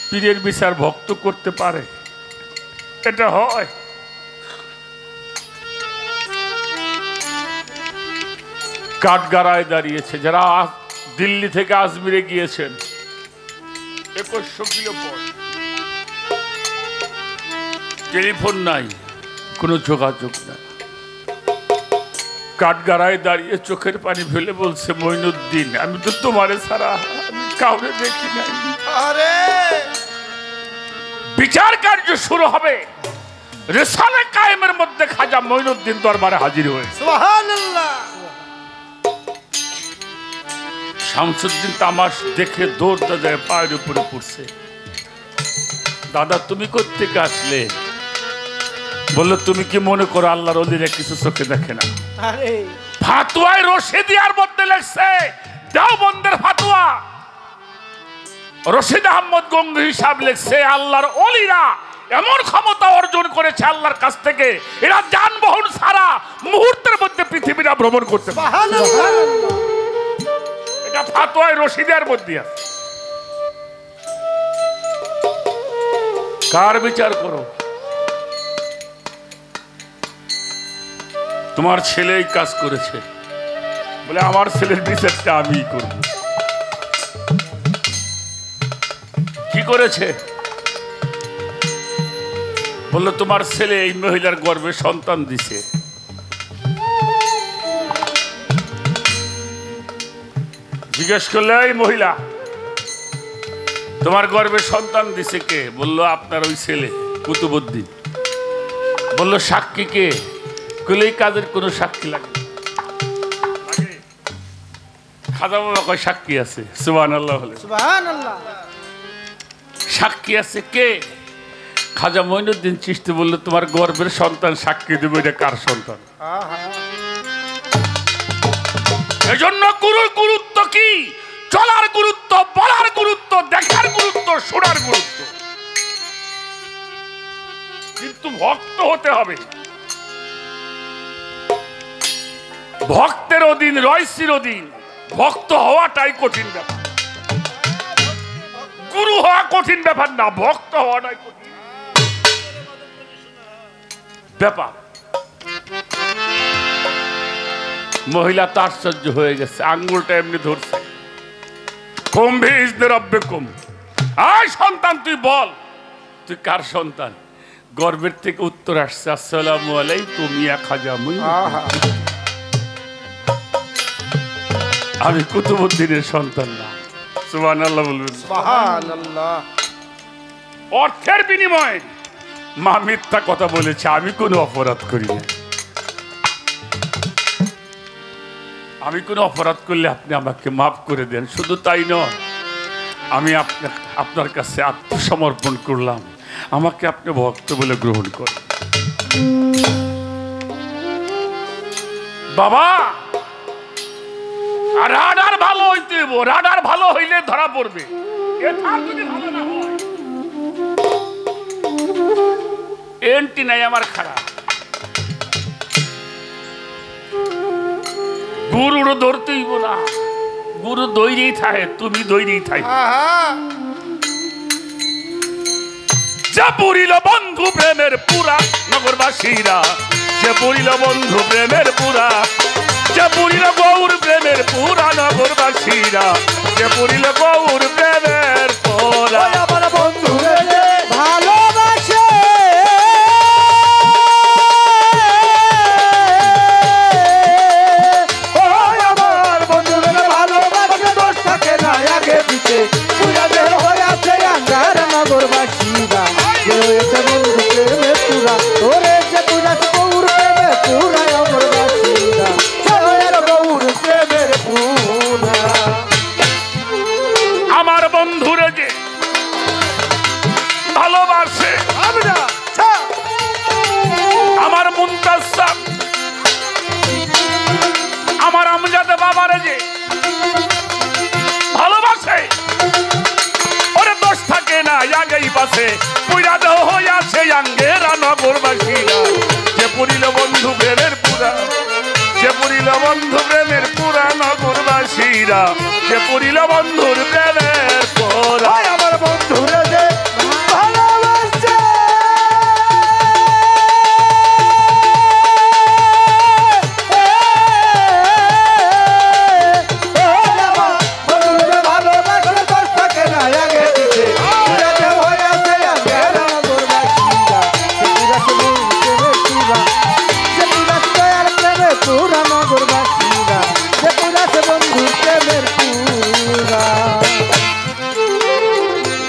পীরের বিচার ভক্ত করতে পারে? এটা হয়? কাঠগাড়ায় দাঁড়িয়েছে যারা দিল্লি থেকে আজমিরে গিয়েছেন 2100 কিলো পর, টেলিফোন নাই, কোনো যোগাযোগ নাই। কাঠগাড়ায় দাঁড়িয়ে চোখের পানি ফেলে বলছে, মঈনুদ্দিন আমি তো তোমারে ছাড়া আমি কাউরে দেখি নাই। বিচার কার্য শুরু হবে, রিসালে কায়েমের মধ্যে খাজা মঈনুদ্দিন দরবারে হাজির হয়েছে। সুবহানাল্লাহ। শামসুদ্দিন তামাশ দেখে দৌড় দাদায় পায়ের উপরে পড়ছে। দাদা তুমি কোত্থেকে আসলে? বললো, তুমি কি মনে করো আল্লাহর ওলিরা কিছু চোখে দেখে না? ফাতুয়ায় রশিদিয়ার মধ্যে লেখছে, দেওবন্দের ফাতুয়া, রশিদ আহমদ গঙ্গি হিসাব লেখছে, আল্লাহর ওলিরা এমন ক্ষমতা অর্জন করেছে আল্লাহর কাছ থেকে, এরা যানবাহন ছাড়া মুহূর্তের মধ্যে পৃথিবীটা ভ্রমণ করতে পারে। এটা ফাতুয়ায় রশিদিয়ার মধ্যে আছে। কার বিচার করো? তোমার ছেলে এই কাজ করেছে বলে আমার ছেলের বিচারটা আমি করব। কি করেছে? বললো তোমার ছেলে এই মহিলার গর্ভে সন্তান দিছে। জিজ্ঞেস করলে, এই মহিলা তোমার গর্ভে সন্তান দিছে কে? বললো আপনার ওই ছেলে কুতুবউদ্দিন। বললো সাক্ষী কে? কইলে এই কাজের কোনো সাক্ষী লাগে? খাজা বাবা কয় সাক্ষী আছে। সুবহানাল্লাহ বলে। সুবহানাল্লাহ। সাক্ষী আছে কে? খাজা মঈনুদ্দিন চিশতি বললো তোমার গর্ভের সন্তান সাক্ষী দেবে, এটা কার সন্তান? এজন্য গুরুর গুরুত্ব কি? চলার গুরুত্ব, বলার গুরুত্ব, দেখার গুরুত্ব, শোনার গুরুত্ব। কিন্তু ভক্ত হতে হবে। ভক্তের অধীন রয় চিরদিন। ভক্ত হওয়াটাই কঠিন ব্যাপার, গুরু হওয়া কঠিন ব্যাপার না, ভক্ত হওয়াটাই কঠিন ব্যাপার। মহিলা তো আশ্চর্য হয়ে গেছে, আঙ্গুলটা এমনি ধরছে। আয় সন্তান তুই বল, তুই কার সন্তান? গর্ভের থেকে উত্তর আসছে, আসসালামু আলাইকুম ইয়া খাজা মঈনুদ্দিন। আমি কুতুবউদ্দিনের সন্তান না। সুবহানাল্লাহ বলবেন। সুবহানাল্লাহ। অর্থের বিনিময়ে মা মিথ্যা কথা বলেছে, আমি কোনো অপরাধ করি না। আমি কোনো অপরাধ করলে আপনি আমাকে মাফ করে দেন। শুধু তাই নয়, আমি আপনার কাছে আত্মসমর্পণ করলাম, আমাকে আপনি ভক্ত বলে গ্রহণ করেন। বাবা রাডার ভালো হইতে হইব, রাডার ভালো হইলে ধরা পড়বে। যদি ভালো না হয়, এন্টি নাই আমার খারাপ। গুরুরও ধরতে হইব না, গুরু দৈরেই থাকে, তুমি দৈরেই থাই। যে পড়িল বন্ধু প্রেমের পুরা নগরবাসীরা, যে পড়িল বন্ধু প্রেমের পুরা, যে পড়িল গৌর প্রেমের পুরা নগরবাসীরা, যে পড়িল গৌর প্রেমের পুরা। আমার বন্ধু ভালোবাসে, আমার বন্ধু ভালোবাসে, দোষ থাকে না আগে পিছে, পুরা যে হয়ে আছে আঙ্গার নগরবাসীরা, যে হয়েছে বন্ধু প্রেমের পুরা, ওরে যে পুরা গৌর প্রেমের পুরা নগরবাসীরা, গৌর প্রেমের পুরা। আমার বন্ধুরে যে ভালোবাসে, আমার মুনতাজ সাহেব, আমার আমজাদে বাবারে যে ভালোবাসে, ওরে দোষ থাকে না আগেই আছে পুরা দেহ হইয়াছে আঙ্গেরা নগরবাসীরা যে পুরিল বন্ধু প্রেমের পুরা যে পুরিল বন্ধু প্রেমের পুরা নগরবাসীরা যে পুরিল বন্ধুর প্রেমের পুরা আমার বন্ধুরে যে ভালোবাসছে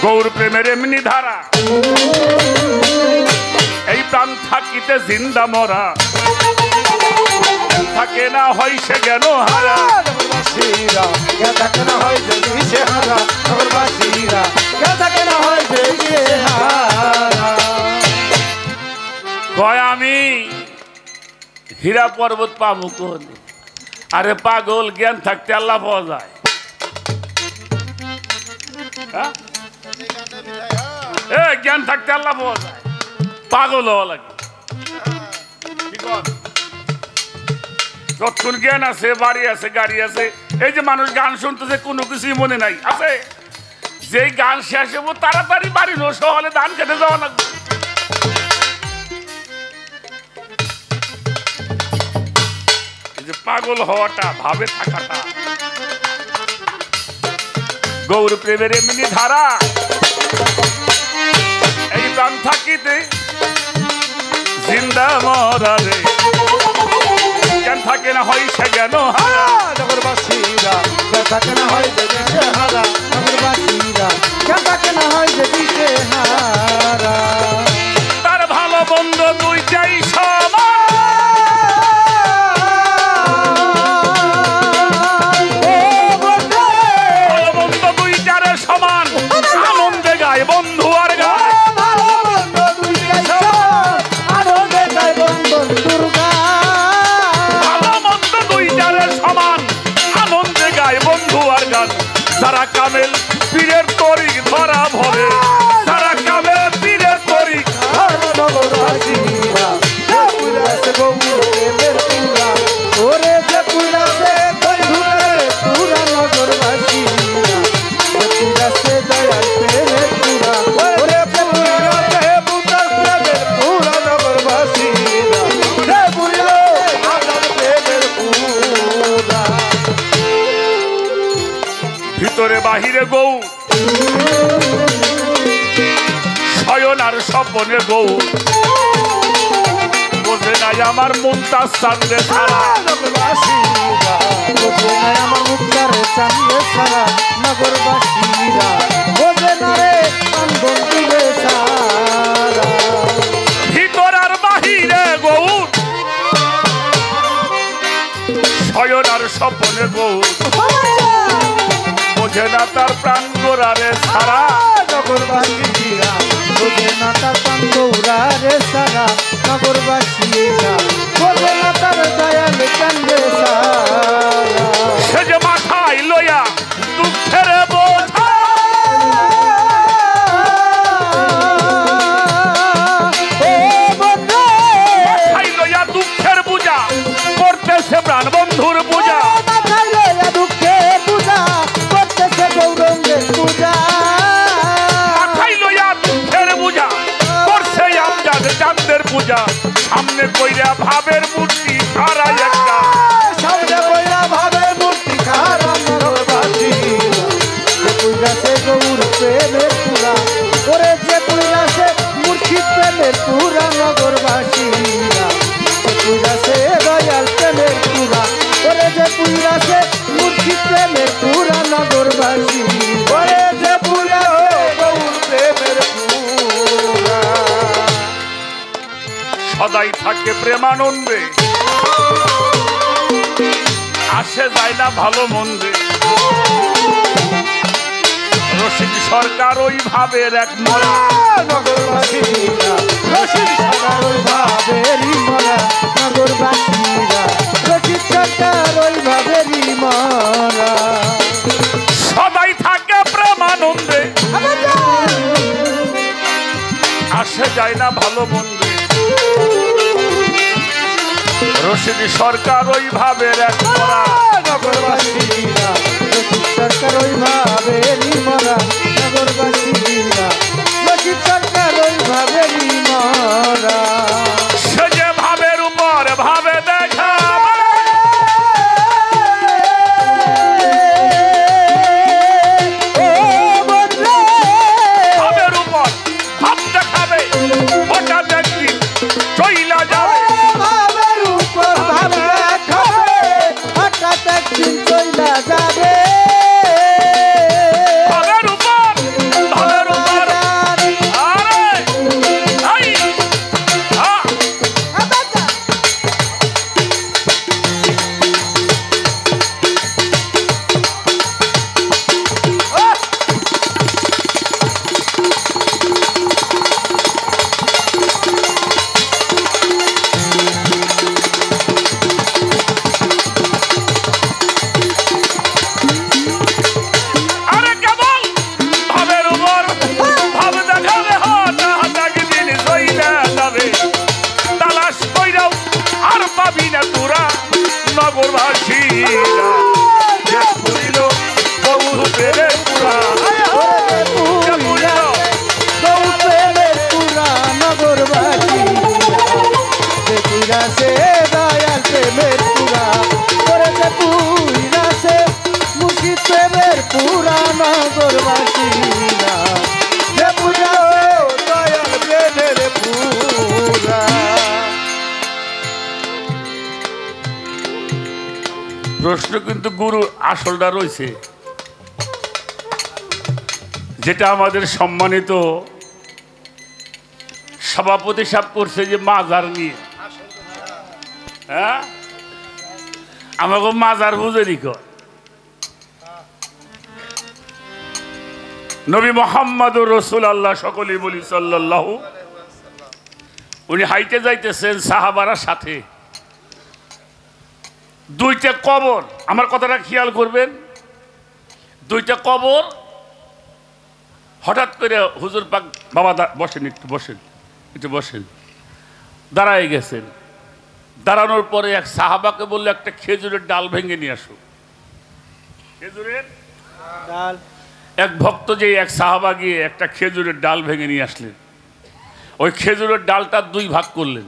গৌর প্রেমের এমনি ধারা এই প্রাণ থাকিতে জিন্দা মরা থাকে না হয় সে জ্ঞান হারা কয় আমি হীরা পর্বত পাবো কোন আরে পাগল জ্ঞান থাকতে আল্লাহ পাওয়া যায় জ্ঞান থাকতে আল্লাহ পাওয়া যায় পাগল হওয়া লাগে যতক্ষণ জ্ঞান আছে বাড়ি আছে গাড়ি আছে এই যে মানুষ গান শুনতেছে কোনো কিছুই মনে নাই আছে যেই গান শেষ হবো তাড়াতাড়ি বাড়ি নষ্ট হলে ধান খেতে যাওয়া লাগবে এই যে পাগল হওয়াটা ভাবে থাকাটা গৌর প্রেমের এমনি ধারা এই প্রাণ থাকিতে জিন্দা মরা রে জ্ঞান থাকে না হয় সে জ্ঞান হারা নগরবাসীরা থাকে না হয় যে দিশে হারা নগরবাসীরা থাকে না হয় যে দিশে হারা তার ভালো বন্ধ দুইটাই সমান ভালো বন্ধ দুইটারে সমান আনন্দে গায় বন্ধু আর গায় যারা কামেল পীরের তরিক ধরা ভরে যারা কামেল পীরের তরিক ভিতরে বাহিরে গৌ শয়ন আর স্বপনে গৌ বোঝে নাই আমার মুমতাজ চাঁদে সারা আমার মুক্তারে চাঁদে সারা নগরবাসীরা বোঝে না রে বন্ধুরে সারা ভিতর আর বাহিরে গৌ শয়ন আর স্বপনে গৌ বোঝে না তার প্রাণ গোড়ারে সারা নগরবাসীরা বোঝে না তার প্রাণ গোড়ারে সারা নগরবাসীরা বোঝে না তার দয়াল কান্দে সারা সে যে মাথায় লইয়া দুঃখের বোঝা মাথায় লইয়া দুঃখের পূজা করতেছে প্রাণ বন্ধুর পূজা পূজা সামনে কইরা ভাবের মূর্তি খারা একটা সামনে কইরা ভাবের মূর্তি খারা নগরবাসীরা গৌর প্রেমের পুরা ওরে যে পুরাছে মূর্তি প্রেমের পুরা নগরবাসীরা পুরাছে দয়াল প্রেমের পুরা ওরে যে পুরাছে মূর্তি প্রেমের পুরা নগরবাসী ওরে যে পুরা গৌর প্রেমের পুরা সদাই থাকে প্রেমানন্দে আসে যায় না ভালো মন্দে রশিদ সরকার ওই ভাবের এক মরা নগরবাসীরা রশিদ সরকার ওই ভাবেরই মরা নগরবাসীরা রশিদ সরকার ওই ভাবেরই মরা সদাই থাকে প্রেমানন্দে আসে যায় না ভালো মন্দ রশিদি সরকার ওইভাবে নগরবাসীরা রশিদ সরকার ওইভাবে মরা নগরবাসীরা রশিদ সরকার ওইভাবে মরা সে যে ভাবের উপর ভাবে দেখা ভাবের উপর ভাব দেখাবে হঠাৎ একদিন চইলা যাবে ভাবের উপর ভাব দেখাবে হঠাৎ একদিন চইলা যাবে ভাবের উপর আরে এই আরে কেবল ভাবের উপর ভাব দেখাবে হঠাৎ একদিন চইলা যাবে তালাশ কইরাও আর পাবি না তোরা নগরবাসীরা যে পুরিল বহু প্রেমের পুরা যে পুরিল গৌপ্রেমের পুরা নগরবাসীরা সে দয়াল প্রেমের পুরা করেছে পুরা সে মুর্শিদ প্রেমের পুরা নগরবাসীরা যে পুরা দয়াল প্রেমের পুরা প্রশ্ন কিন্তু গুরু আসলটা রয়েছে যেটা আমাদের সম্মানিত সভাপতি সাহেব করছে যে মাজার নিয়ে হ্যাঁ আমাকে মাজার বুঝেনি কয় নবী মোহাম্মদুর রাসূলুল্লাহ সকলেই বলি সাল্লাল্লাহু উনি হাইটে যাইতেছেন সাহাবারা সাথে দুইটা কবর আমার কথাটা খেয়াল করবেন দুইটা কবর হঠাৎ করে হুজুর পাক বাবা বসেন একটু বসেন দাঁড়ায় গেছেন দাঁড়ানোর পরে এক সাহাবাকে বললো একটা খেজুরের ডাল ভেঙে নিয়ে আসো খেজুরের ডাল এক ভক্ত যে এক সাহাবা গিয়ে একটা খেজুরের ডাল ভেঙে নিয়ে আসলেন ওই খেজুরের ডালটা দুই ভাগ করলেন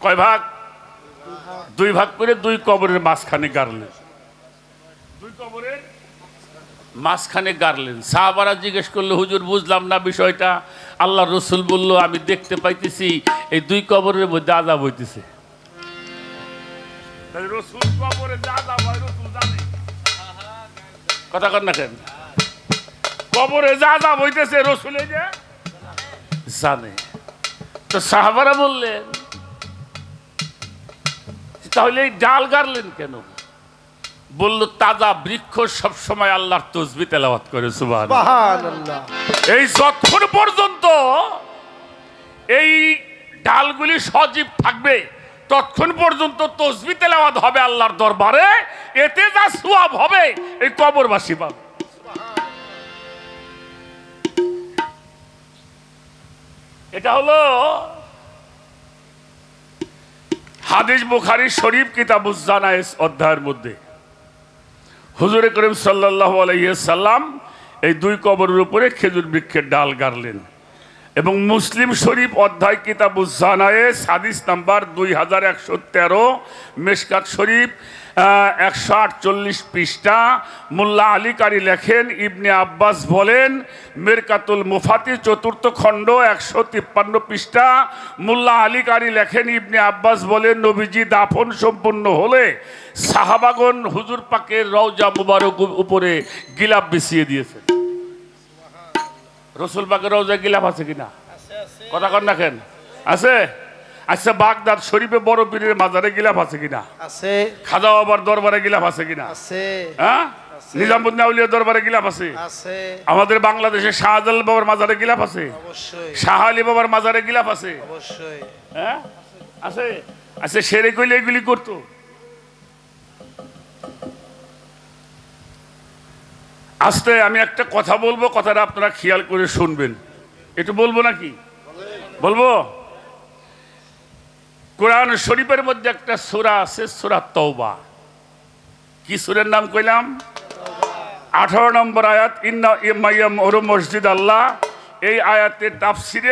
কয় ভাগ দুই ভাগ করে দুই কবরের মাঝখানে গাড়লেন দুই কবরের মাঝখানে গাড়লেন সাহাবারা জিজ্ঞেস করলো হুজুর বুঝলাম না বিষয়টা আল্লাহ রসুল বলল আমি দেখতে পাইতেছি এই দুই কবরের মধ্যে আযাব হইতেছে রসুল কবরে আযাব হয় রসুল জানে কথা কর না কেন কবরে আযাব হইতেছে রসুলে যে জানে তো সাহাবারা বললেন তাহলে এই ডাল গাড়লেন কেন বলল তাজা বৃক্ষ সব সময় আল্লাহর তসবিহ তেলাওয়াত করে সুবহানাল্লাহ এই যতক্ষণ পর্যন্ত এই ডালগুলি সজীব থাকবে ততক্ষণ পর্যন্ত তসবিহ তেলাওয়াত হবে আল্লাহর দরবারে এতে যা সওয়াব হবে এই কবরবাসী পাবে এটা হলো হাদিস বুখারী শরীফ কিতাবুজ জানায়েজ অধ্যায়ের মধ্যে হুজুর করিম সাল্লাল্লাহু আলাইহি সাল্লাম এই দুই কবরের উপরে খেজুর বৃক্ষের ডাল গাড়লেন এবং মুসলিম শরীফ অধ্যায় কিতাবুজ জানায়েজ হাদিস নাম্বার 2113 মিশকাত শরীফ 148 পৃষ্ঠা মোল্লা আলী কারি লেখেন ইবনে আব্বাস বলেন মিরকাতুল মুফাতি চতুর্থ খণ্ড 153 পৃষ্ঠা মোল্লা আলী কারি লেখেন ইবনে আব্বাস বলেন নবীজি দাফন সম্পূর্ণ হলে সাহাবাগণ হুজুর পাকের রওজা মুবারক উপরে গিলাফ বিছিয়ে দিয়েছেন রসুল পাকের রওজায় গিলাফ আছে কিনা কথা কন না কেন আছে আচ্ছা বাগদাদ শরীফে বড় পীরের মাজারে গিলাফ আছে কিনা আছে খাজা বাবার দরবারে গিলাফ আছে কিনা আছে হ্যাঁ নিজামুদ্দিন আউলিয়ার দরবারে গিলাফ আছে আছে আমাদের বাংলাদেশে শাহজালাল বাবার মাজারে গিলাফ আছে অবশ্যই শাহ আলী বাবার মাজারে গিলাফ আছে অবশ্যই হ্যাঁ আছে আচ্ছা সেরে কইলে এগুলি করতো আস্তে আমি একটা কথা বলবো কথাটা আপনারা খেয়াল করে শুনবেন একটু বলবো নাকি বলবো কোরআন শরীফের মধ্যে একটা সূরা আছে, সূরা তওবা। কি সূরার নাম কইলাম? 18 নম্বর আয়াত, ইন্না ইমাইয়াম ওর মসজিদ আল্লাহ। এই আয়াতের তাফসিরে